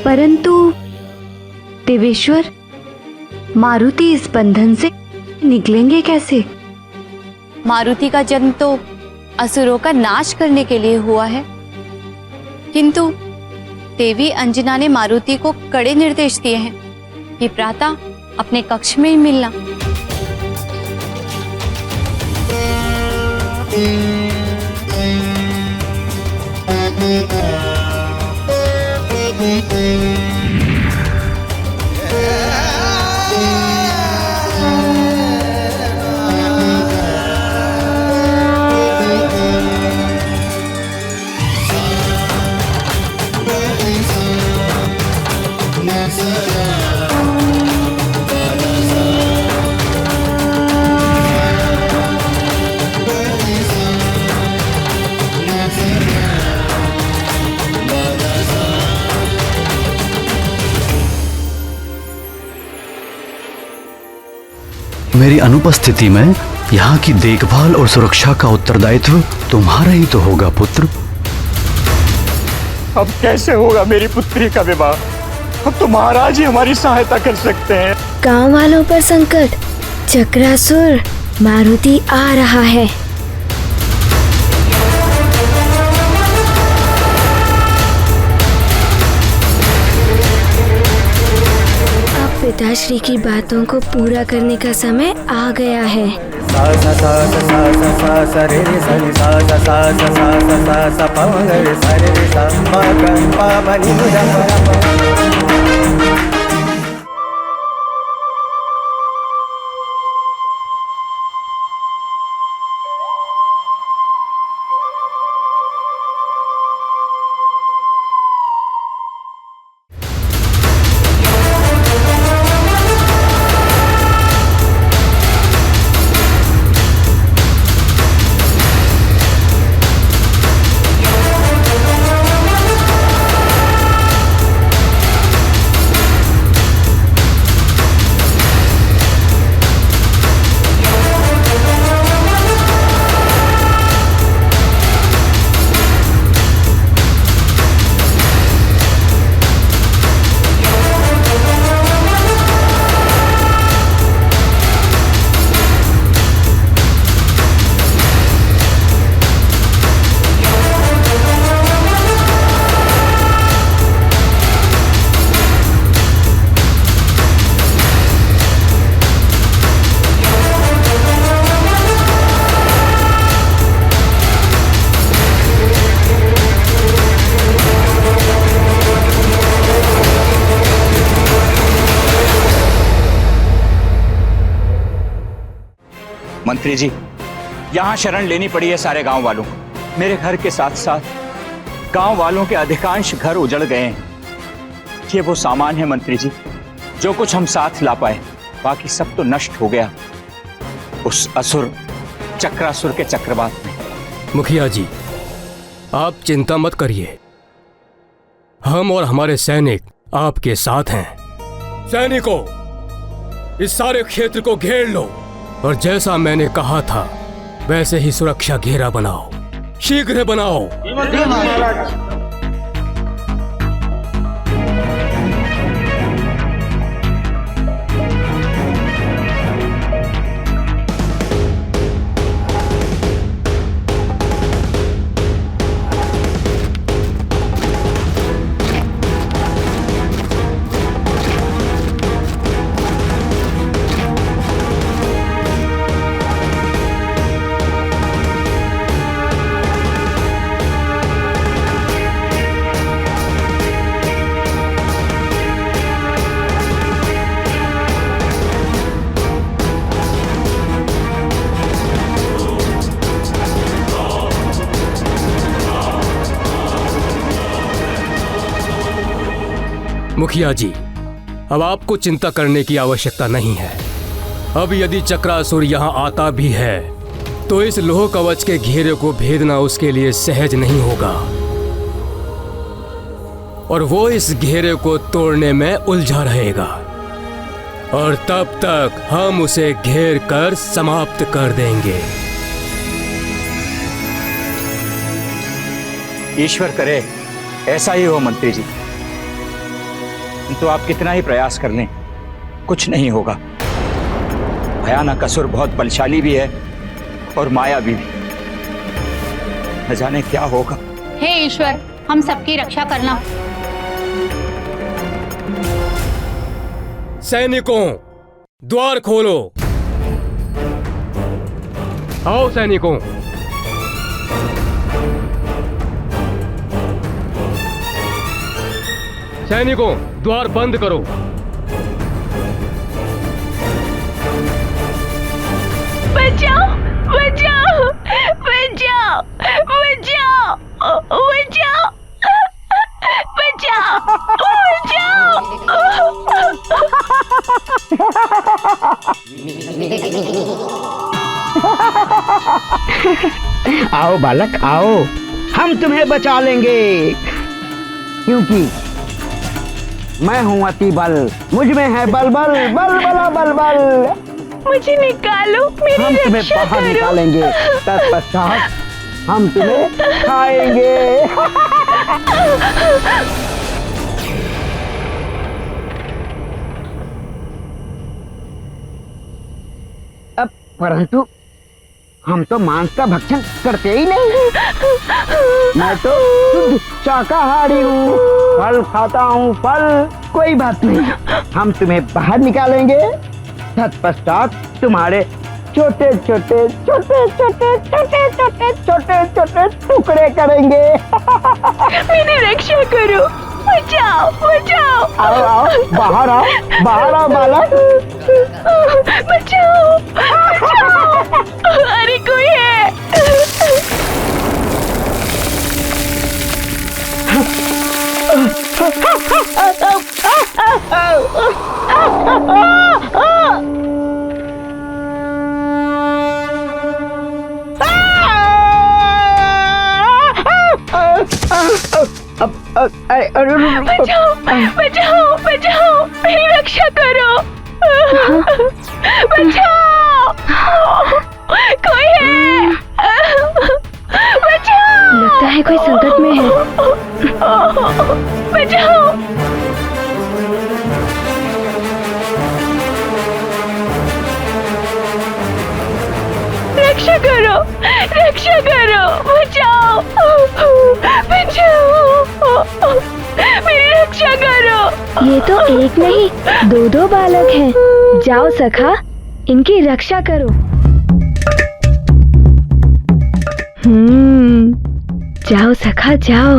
परंतु देवेश्वर, मारुति इस बंधन से निकलेंगे कैसे? मारुति का जन्म तो असुरों का नाश करने के लिए हुआ है, किंतु देवी अंजना ने मारुति को कड़े निर्देश दिए हैं कि प्रातः अपने कक्ष में ही मिलना। मेरी अनुपस्थिति में यहाँ की देखभाल और सुरक्षा का उत्तरदायित्व तुम्हारा ही तो होगा पुत्र। अब कैसे होगा मेरी पुत्री का विवाह? अब तो महाराज ही हमारी सहायता कर सकते हैं। गांव वालों पर संकट, चक्रासुर मारुति आ रहा है। अब पिताश्री की बातों को पूरा करने का समय आ गया है। मंत्री जी, यहाँ शरण लेनी पड़ी है सारे गांव वालों को। मेरे घर के साथ साथ गांव वालों के अधिकांश घर उजड़ गए हैं। ये वो सामान है मंत्री जी जो कुछ हम साथ ला पाए, बाकी सब तो नष्ट हो गया उस असुर चक्रासुर के चक्रवात में। मुखिया जी, आप चिंता मत करिए, हम और हमारे सैनिक आपके साथ हैं। सैनिकों, इस सारे क्षेत्र को घेर लो और जैसा मैंने कहा था वैसे ही सुरक्षा घेरा बनाओ, शीघ्र बनाओ। मुखिया जी, अब आपको चिंता करने की आवश्यकता नहीं है। अब यदि चक्रासुर यहाँ आता भी है तो इस लोह कवच के घेरे को भेदना उसके लिए सहज नहीं होगा और वो इस घेरे को तोड़ने में उलझा रहेगा और तब तक हम उसे घेर कर समाप्त कर देंगे। ईश्वर करे ऐसा ही हो मंत्री जी, तो आप कितना ही प्रयास कर लें कुछ नहीं होगा। भयानक असुर बहुत बलशाली भी है और मायावी भी। न जाने क्या होगा। हे ईश्वर, हम सबकी रक्षा करना। सैनिकों, द्वार खोलो। आओ सैनिकों। सैनिकों, द्वार बंद करो। बचाओ, बचाओ, बचाओ, बचाओ, बचाओ, बचाओ, आओ बालक आओ, हम तुम्हें बचा लेंगे, क्योंकि मैं हूँ अति बल, मुझ में है बल बल बल बल बल बल। मुझे निकालो, मेरी हम तुम्हें रक्षा बाहर करो। निकालेंगे, तत्पश्चात हम तुम्हें खाएंगे। अब परंतु हम तो मांस का भक्षण करते ही नहीं। मैं तो शुद्ध शाकाहारी हूँ, फल खाता हूँ, फल। कोई बात नहीं, हम तुम्हें बाहर निकालेंगे, तत्पश्चात तुम्हारे छोटे छोटे छोटे छोटे छोटे छोटे छोटे छोटे टुकड़े करेंगे। मेरी रक्षा करो, बचाओ बचाओ। आओ आओ, बाहर आओ बालक। बचाओ बचाओ, अरे कोई है। बचाओ बचाओ बचाओ, मेरी रक्षा करो। बचाओ, कोई है, बचाओ। लगता है कोई संकट में है। बचाओ। रक्षा करो, रक्षा करो, बचाओ बचाओ, मेरी रक्षा करो। ये तो एक नहीं, दो दो बालक हैं। जाओ सखा, इनकी रक्षा करो। जाओ सखा जाओ।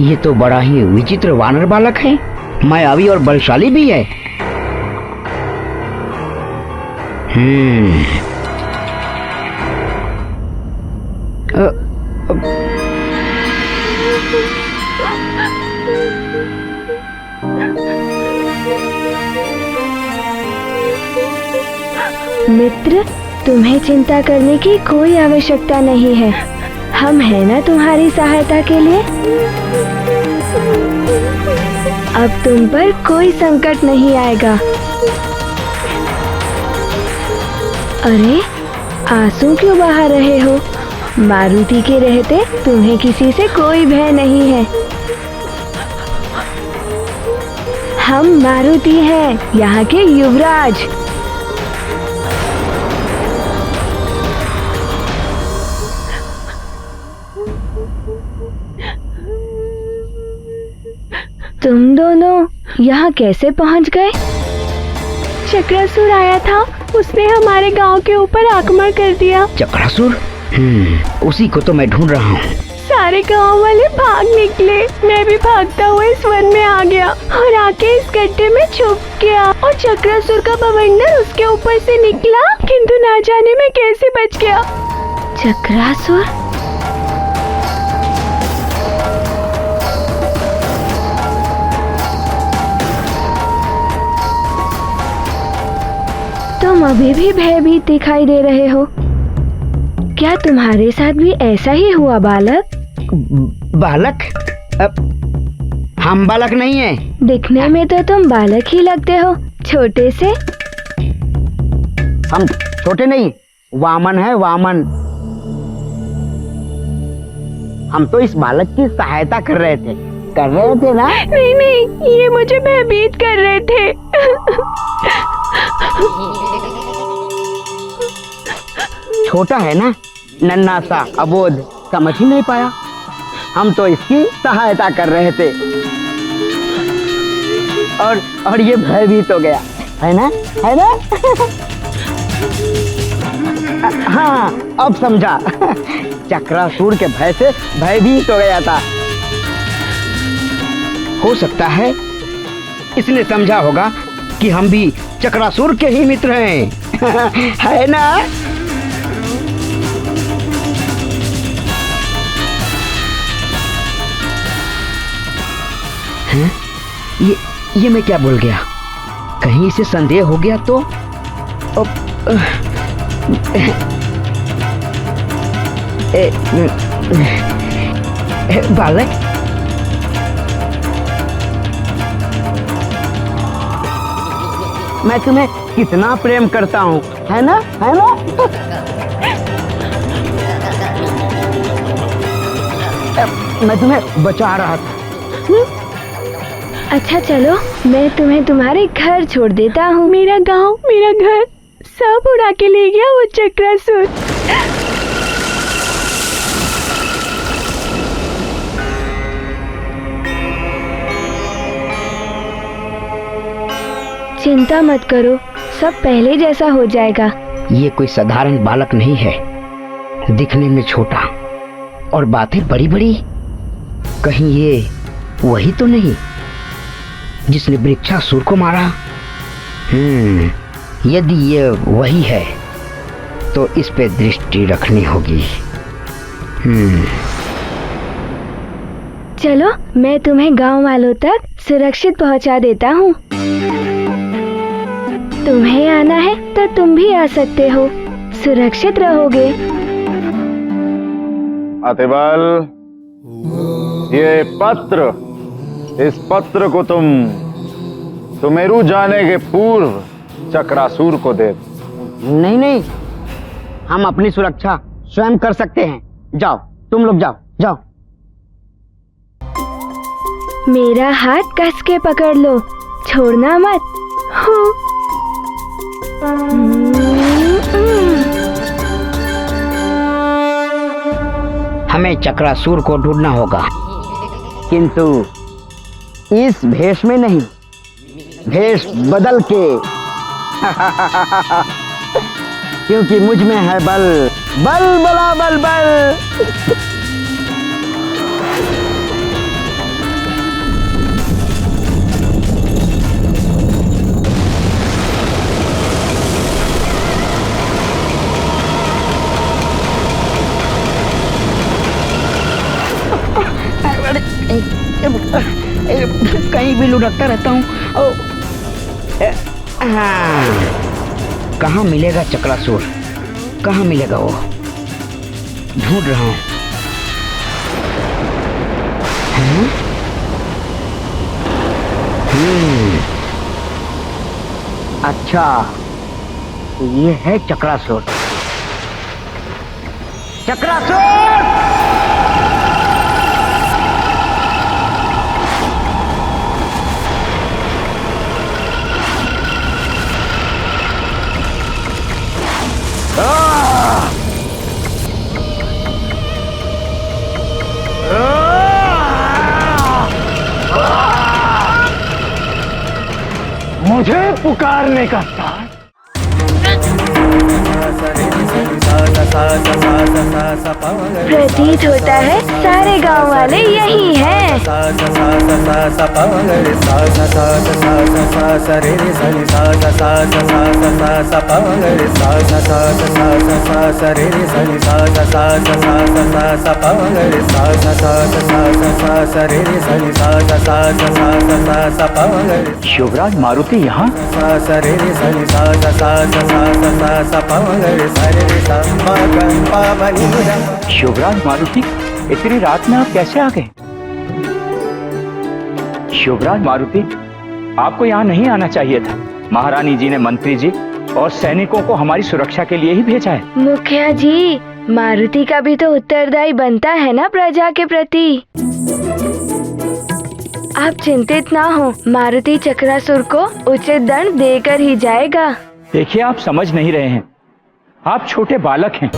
ये तो बड़ा ही विचित्र वानर बालक है, मायावी और बलशाली भी है। मित्र, तुम्हें चिंता करने की कोई आवश्यकता नहीं है। हम हैं ना तुम्हारी सहायता के लिए। अब तुम पर कोई संकट नहीं आएगा। अरे, आंसू क्यों बहा रहे हो? मारुति के रहते तुम्हें किसी से कोई भय नहीं है। हम मारुति हैं, यहाँ के युवराज। तुम दोनों यहाँ कैसे पहुँच गए? चक्रासुर आया था, उसने हमारे गांव के ऊपर आक्रमण कर दिया। चक्रासुर? उसी को तो मैं ढूंढ रहा हूँ। सारे गांव वाले भाग निकले, मैं भी भागता हुआ इस वन में आ गया और आके इस गड्ढे में छुप गया और चक्रासुर का बवंडर उसके ऊपर से निकला, किंतु ना जाने में कैसे बच गया। चक्रासुर? तुम अभी भी भयभीत दिखाई दे रहे हो। क्या तुम्हारे साथ भी ऐसा ही हुआ बालक? बालक? हम बालक नहीं है। दिखने में तो तुम बालक ही लगते हो, छोटे से। हम छोटे नहीं, वामन है, वामन। हम तो इस बालक की सहायता कर रहे थे ना? नहीं नहीं, ये मुझे भयभीत कर रहे थे। छोटा है ना, नन्हा सा, अबोध, समझ ही नहीं पाया। हम तो इसकी सहायता कर रहे थे और ये भयभीत हो गया, है ना, है ना? हाँ, अब समझा। चक्रासुर के भय से भयभीत हो गया था। हो सकता है इसने समझा होगा कि हम भी चक्रासुर के ही मित्र हैं। है ना? हैं? ये मैं क्या बोल गया? कहीं इसे संदेह हो गया तो? बालक, मैं तुम्हें कितना प्रेम करता हूँ, है ना, है ना? मैं तुम्हें बचा रहा था। अच्छा चलो, मैं तुम्हें तुम्हारे घर छोड़ देता हूँ। मेरा गांव, मेरा घर सब उड़ा के ले गया वो चक्रासुर। चिंता मत करो, सब पहले जैसा हो जाएगा। ये कोई साधारण बालक नहीं है, दिखने में छोटा और बातें बड़ी बड़ी। कहीं ये वही तो नहीं जिसने वृक्षासुर को मारा? यदि ये वही है तो इस पे दृष्टि रखनी होगी। चलो, मैं तुम्हें गांव वालों तक सुरक्षित पहुंचा देता हूँ। तुम्हें आना है तो तुम भी आ सकते हो, सुरक्षित रहोगे। अतिबल, ये पत्र, इस पत्र को तुम सुमेरु जाने के पूर्व चक्रासुर को दे। नहीं नहीं, हम अपनी सुरक्षा स्वयं कर सकते हैं। जाओ, तुम लोग जाओ, जाओ। मेरा हाथ कस के पकड़ लो, छोड़ना मत। हमें चक्रासुर को ढूंढना होगा, किंतु इस भेष में नहीं, भेष बदल के। क्योंकि मुझ में है बल, बल बला बल बल। कहीं भी लुढ़कता रहता हूँ। कहाँ मिलेगा चक्रासुर? कहाँ मिलेगा वो? ढूंढ रहा हूँ। अच्छा, तो ये है चक्रासुर। चक्रासुर! मुझे पुकारने का साथ। प्रतीत होता है सारे गांव वाले यही हैं। शिवराज मारुति यहाँ? शिवराज मारुति, इतनी रात में आप कैसे आ गए? शिवराज मारुति, आपको यहाँ नहीं आना चाहिए था। महारानी जी ने मंत्री जी और सैनिकों को हमारी सुरक्षा के लिए ही भेजा है। मुखिया जी, मारुति का भी तो उत्तरदायी बनता है ना प्रजा के प्रति। आप चिंतित ना हो, मारुति चक्रासुर को उचित दंड देकर ही जाएगा। देखिए, आप समझ नहीं रहे हैं। आप छोटे बालक हैं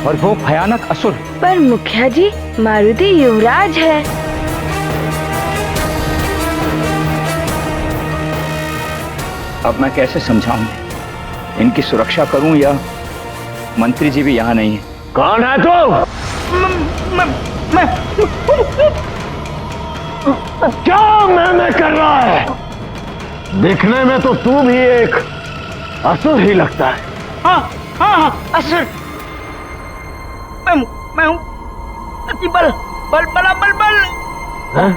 और वो भयानक असुर। पर मुखिया जी, मारुति युवराज है। अब मैं कैसे समझाऊं? इनकी सुरक्षा करूं या मंत्री जी भी यहाँ नहीं है? कौन है तू? क्या मैंने कर रहा है? दिखने में तो तू भी एक असुर ही लगता है। हाँ हाँ हाँ, असुर। मैं हूँ अति बल बल बला बल बल। हाँ?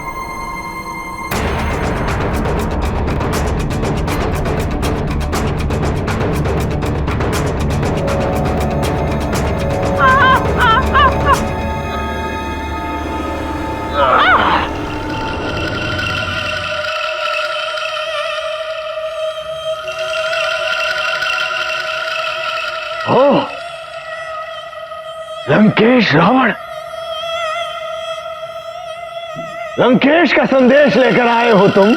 लंकेश रावण, लंकेश का संदेश लेकर आए हो तुम?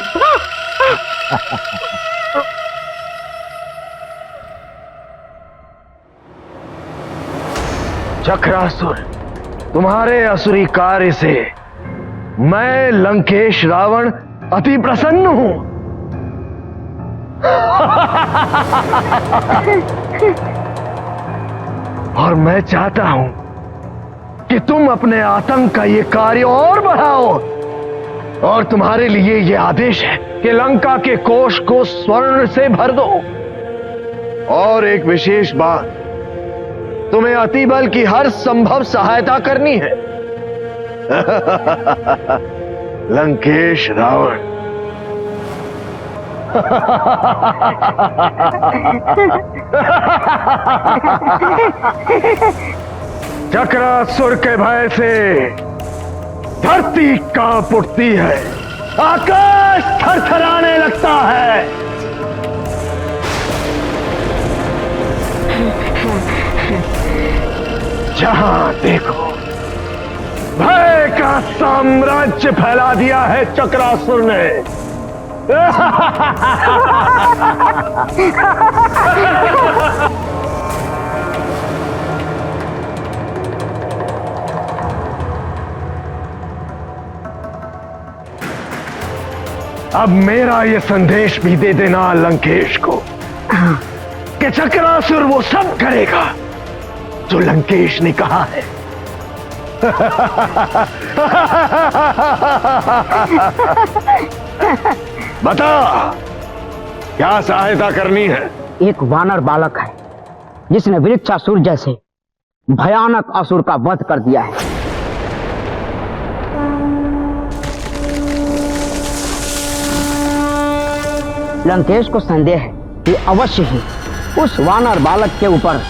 चक्रासुर, तुम्हारे असुरी कार्य से मैं लंकेश रावण अति प्रसन्न हूं। और मैं चाहता हूं कि तुम अपने आतंक का ये कार्य और बढ़ाओ। और तुम्हारे लिए ये आदेश है कि लंका के कोष को स्वर्ण से भर दो। और एक विशेष बात, तुम्हें अतिबल की हर संभव सहायता करनी है। लंकेश रावण। चक्रासुर के भय से धरती कांप उठती है, आकाश थरथराने लगता है। जहां देखो भय का साम्राज्य फैला दिया है चक्रासुर ने। अब मेरा ये संदेश भी दे देना लंकेश को कि चक्रासुर वो सब करेगा जो लंकेश ने कहा है। बता, क्या सहायता करनी है? एक वानर बालक है जिसने वृक्षासुर जैसे भयानक असुर का वध कर दिया है। लंकेश को संदेह है कि अवश्य ही उस वानर बालक के ऊपर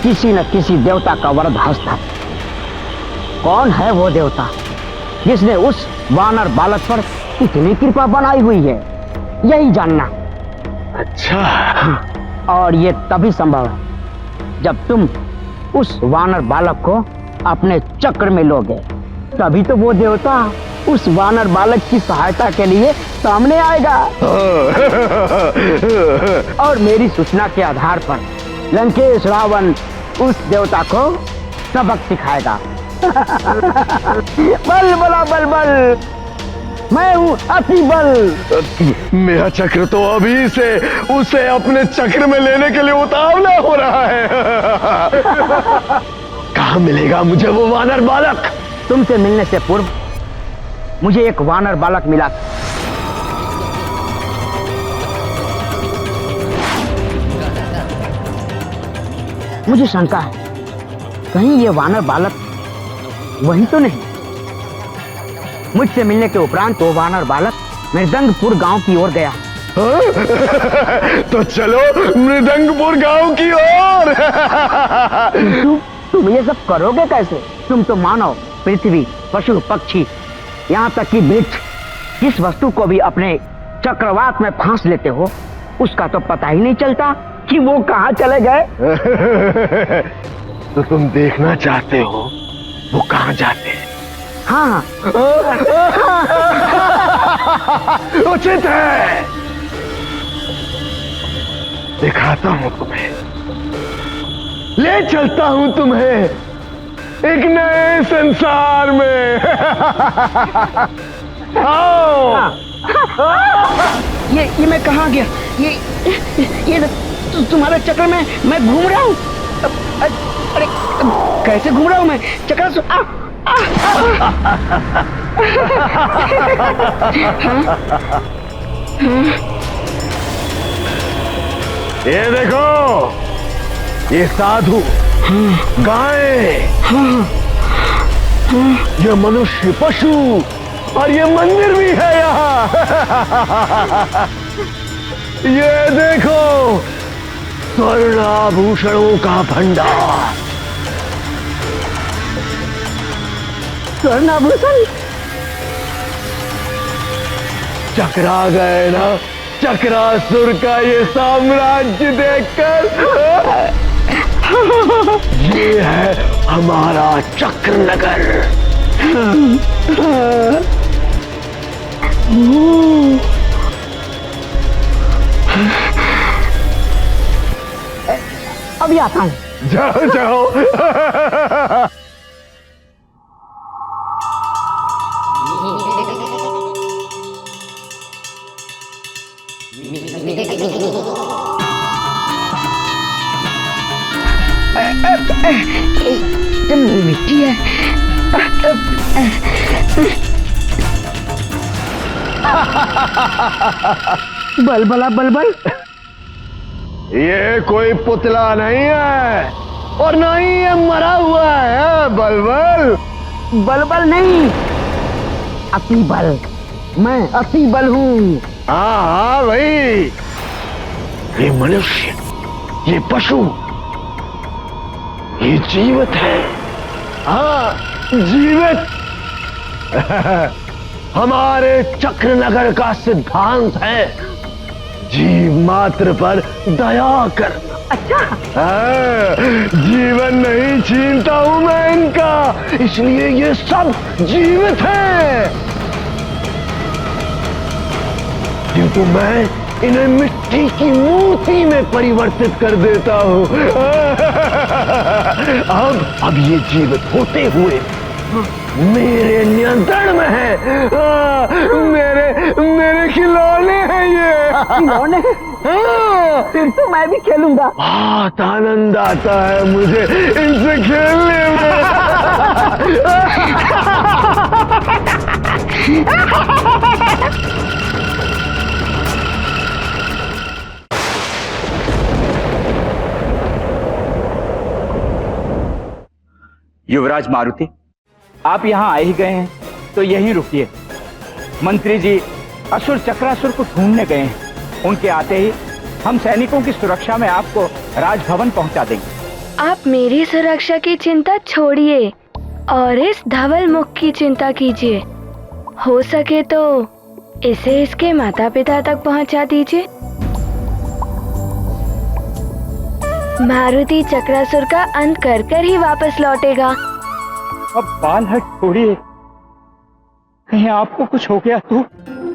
किसी न किसी देवता का वरद हस्त है। कौन है वो देवता जिसने उस वानर बालक पर इतनी कृपा बनाई हुई है, यही जानना। अच्छा। और ये तभी संभव है जब तुम उस वानर बालक को अपने चक्र में लोगे, तभी तो वो देवता उस वानर बालक की सहायता के लिए सामने आएगा। और मेरी सूचना के आधार पर लंकेश रावण उस देवता को सबक सिखाएगा। बल बला बल बल, मैं हूँ अति बल। मेरा चक्र तो अभी से उसे अपने चक्र में लेने के लिए उतावला हो रहा है। कहाँ मिलेगा मुझे वो वानर बालक? तुमसे मिलने से पूर्व मुझे एक वानर बालक मिला था। मुझे शंका है कहीं ये वानर बालक वही तो नहीं। मुझसे मिलने के उपरांत वो वानर बालक मृदंगपुर गांव की ओर गया। तो चलो मृदंगपुर गांव की ओर। तुम ये सब करोगे कैसे? तुम तो मानव, पृथ्वी, पशु पक्षी, यहाँ तक कि वृक्ष, जिस वस्तु को भी अपने चक्रवात में फांस लेते हो, उसका तो पता ही नहीं चलता कि वो कहाँ चले गए। तो तुम देखना चाहते हो वो कहाँ जाते हैं? हाँ। उचित है, दिखाता हूँ तुम्हें। ले चलता हूं तुम्हें एक नए संसार में। आओ। ये मैं कहाँ गया? ये तुम्हारे चक्कर में मैं घूम रहा हूँ। अरे कैसे घूम रहा हूँ मैं? चक्कर ये देखो, ये साधु, गाय, ये मनुष्य, पशु और ये मंदिर भी है यहाँ। ये देखो, स्वर्ण आभूषणों का भंडार। स्वर्ण आभूषण? चकरा गए ना चक्रासुर का ये साम्राज्य देखकर। ये है हमारा चक्रनगर। अभी आता हूँ। जाओ जाओ। मिट्टी है। बलबला बलबल। ये कोई पुतला नहीं है और ना ही ये मरा हुआ है। बलबल बलबल नहीं, अति बल। मैं अति बल हूँ। हाँ हाँ भाई, ये मनुष्य, ये पशु, ये जीवित है। हाँ जीवित। हमारे चक्रनगर का सिद्धांत है जीव मात्र पर दया करना। अच्छा। जीवन नहीं छीनता हूं मैं इनका, इसलिए ये सब जीवित हैं। किंतु मैं इन्हें मिट्टी की मूर्ति में परिवर्तित कर देता हूं। अब ये जीवित होते हुए मेरे नियंत्रण में है। मेरे खिलौने हैं ये। खिलौने? फिर तो मैं भी खेलूंगा। बहुत आनंद आता है मुझे इनसे खेलने में। युवराज मारुति, आप यहाँ आ ही गए हैं तो यहीं रुकिए। मंत्री जी असुर चक्रासुर को ढूंढने गए हैं। उनके आते ही हम सैनिकों की सुरक्षा में आपको राजभवन पहुंचा देंगे। आप मेरी सुरक्षा की चिंता छोड़िए और इस धवल मुख की चिंता कीजिए। हो सके तो इसे इसके माता पिता तक पहुंचा दीजिए। मारुति चक्रासुर का अंत कर ही वापस लौटेगा। अब बाल हट छोड़िए, कहीं आपको कुछ हो गया तो?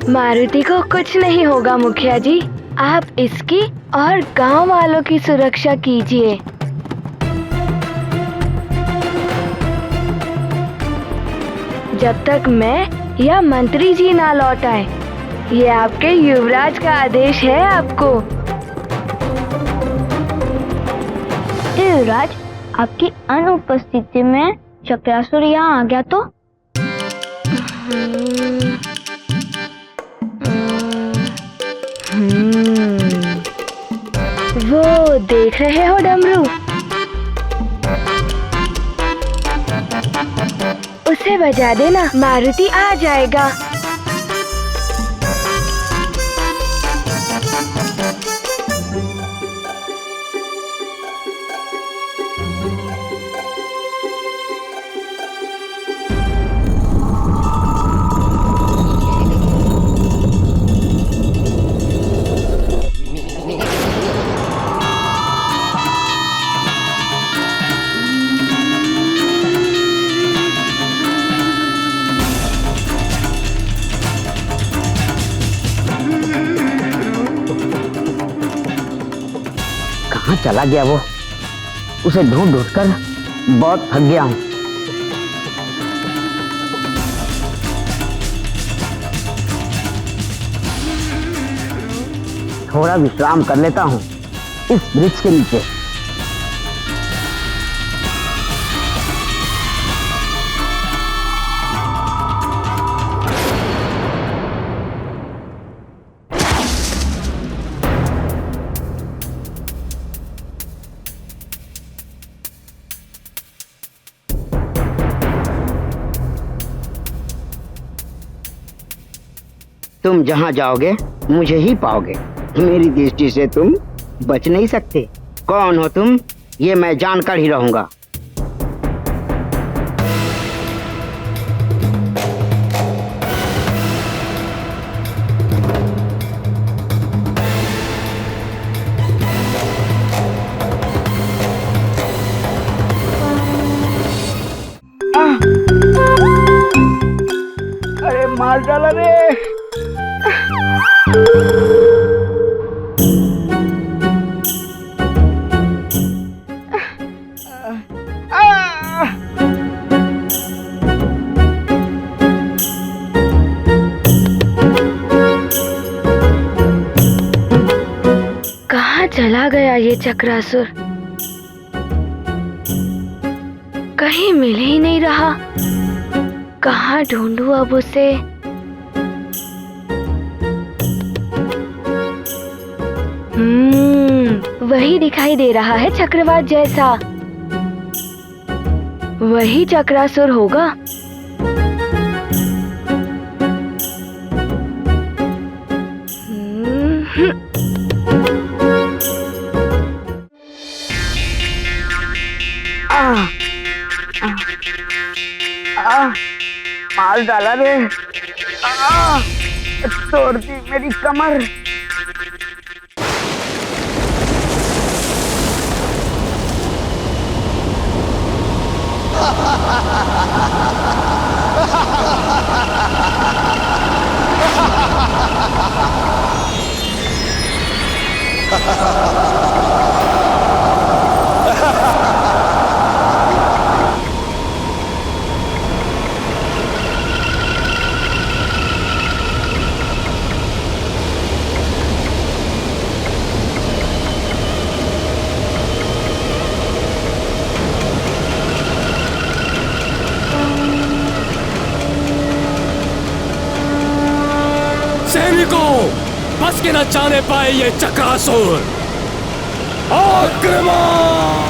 मारुति को कुछ नहीं होगा मुखिया जी, आप इसकी और गांव वालों की सुरक्षा कीजिए। जब तक मैं या मंत्री जी ना लौट आए। ये आपके युवराज का आदेश है आपको। युवराज, आपकी अनुपस्थिति में चक्रासुर यहाँ आ गया तो? वो देख रहे हो डमरू, उसे बजा देना, मारुति आ जाएगा। चला गया वो? उसे ढूंढ ढूंढ कर बहुत थक गया हूँ। थोड़ा विश्राम कर लेता हूँ इस वृक्ष के नीचे। तुम जहां जाओगे मुझे ही पाओगे। मेरी दृष्टि से तुम बच नहीं सकते। कौन हो तुम, ये मैं जानकर ही रहूंगा। अरे मार डाला रे। कहाँ चला गया ये चक्रासुर? कहीं मिल ही नहीं रहा। कहाँ ढूंढूं अब उसे? वही दिखाई दे रहा है चक्रवात जैसा। वही चक्रासुर होगा। मार डाला रे। तोड़ दी मेरी कमर। सैनिकों, बस के न जाने पाए ये चक्रासुर। आक्रमण!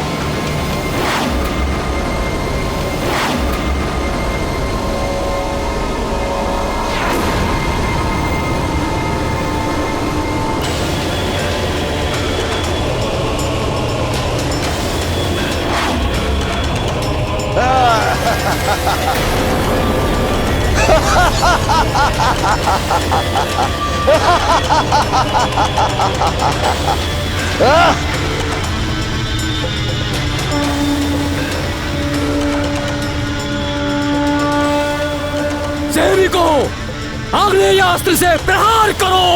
सैनिकों, आग्नेयास्त्र से प्रहार करो।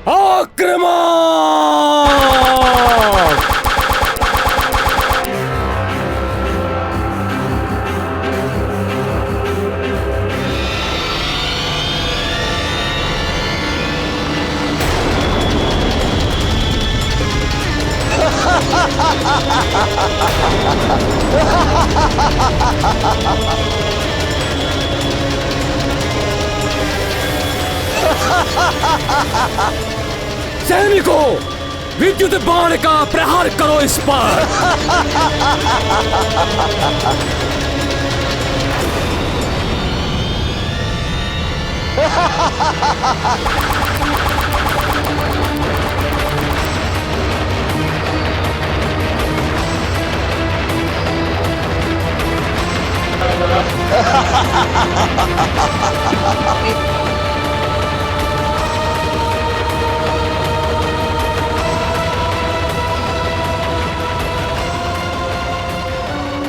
आक्रमण! सैनिकों, विद्युत बाण का प्रहार करो इस पर।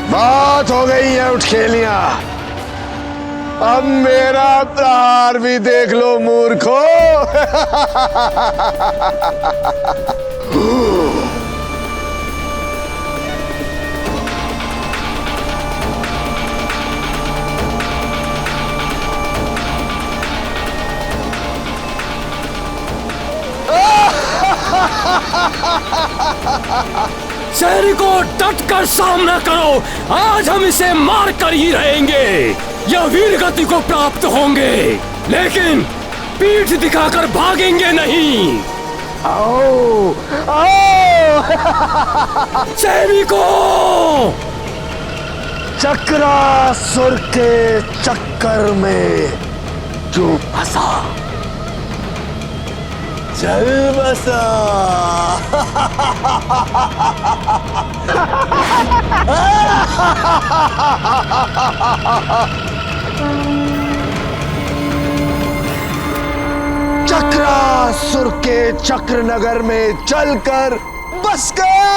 बात हो गई है उठ खेलियां। अब मेरा प्रहार भी देख लो मूर्खो। सैनिकों डट कर सामना करो, आज हम इसे मार कर ही रहेंगे या वीर गति को प्राप्त होंगे, लेकिन पीठ दिखाकर भागेंगे नहीं। आओ, आओ। सैनिकों, चक्रासुर के चक्कर में जो फंसा चल बसा। चक्रासुर के चक्र नगर में चलकर बस गया।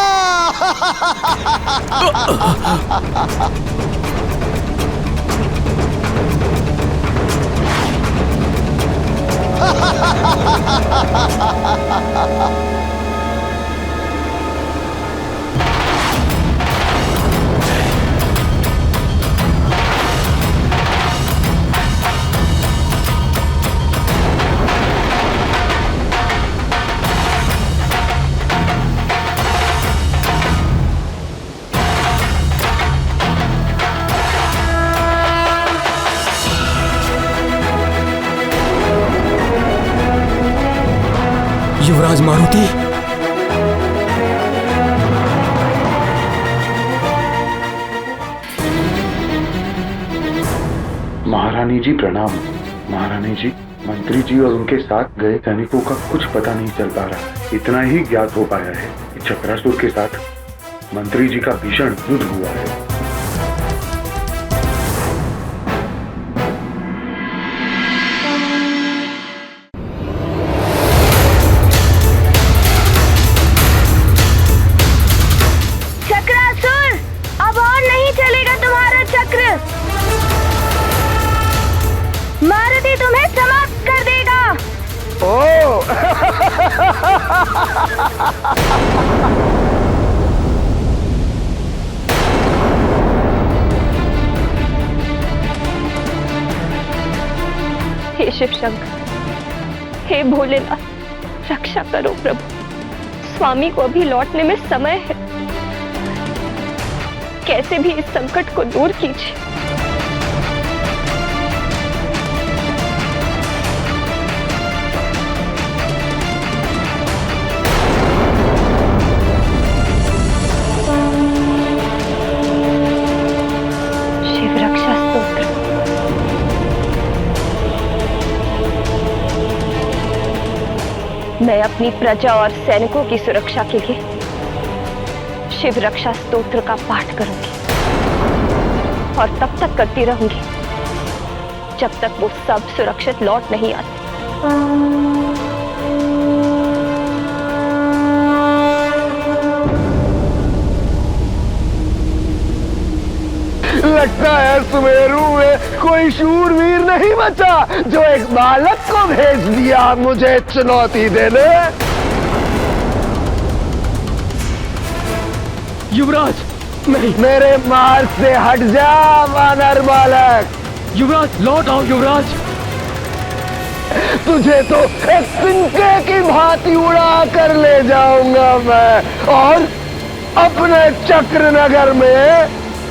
युवराज मारुति, महारानी जी प्रणाम। महारानी जी, मंत्री जी और उनके साथ गए सैनिकों का कुछ पता नहीं चल पा रहा। इतना ही ज्ञात हो पाया है कि चक्रासुर के साथ मंत्री जी का भीषण युद्ध हुआ है। चक्रासुर, अब और नहीं चलेगा तुम्हारा चक्र। मारुति तुम्हें समाप्त कर देगा। ओ हे शिव शंकर, हे भोलेनाथ, रक्षा करो प्रभु। स्वामी को अभी लौटने में समय है, कैसे भी इस संकट को दूर कीजिए। शिव रक्षा स्तोत्र। मैं अपनी प्रजा और सैनिकों की सुरक्षा के लिए शिव रक्षा स्तोत्र का पाठ करूंगी और तब तक करती रहूंगी जब तक वो सब सुरक्षित लौट नहीं आते। लगता है सुमेरु में कोई शूरवीर नहीं बचा जो एक बालक को भेज दिया मुझे चुनौती देने। युवराज नहीं, मेरे मार्ग से हट जा वानर बालक। युवराज लौट आओ। युवराज, तुझे तो एक तिनके की भांति उड़ा कर ले जाऊंगा मैं और अपने चक्र नगर में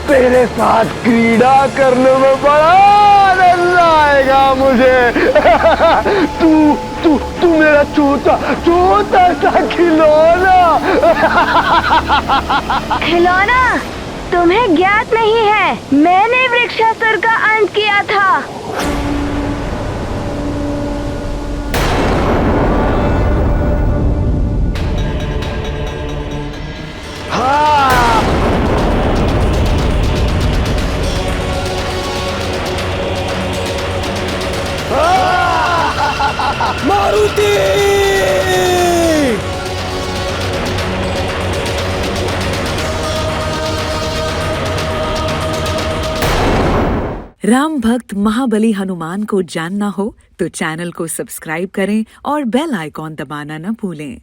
तेरे साथ क्रीड़ा करने में बड़ा आनंद आएगा मुझे। तू तू तू मेरा छोटा छोटा सा खिलौना। खिलौना तुम्हें ज्ञात नहीं है, मैंने वृक्षासुर का अंत किया था। मारुति! राम भक्त महाबली हनुमान को जानना हो तो चैनल को सब्सक्राइब करें और बेल आइकॉन दबाना न भूलें।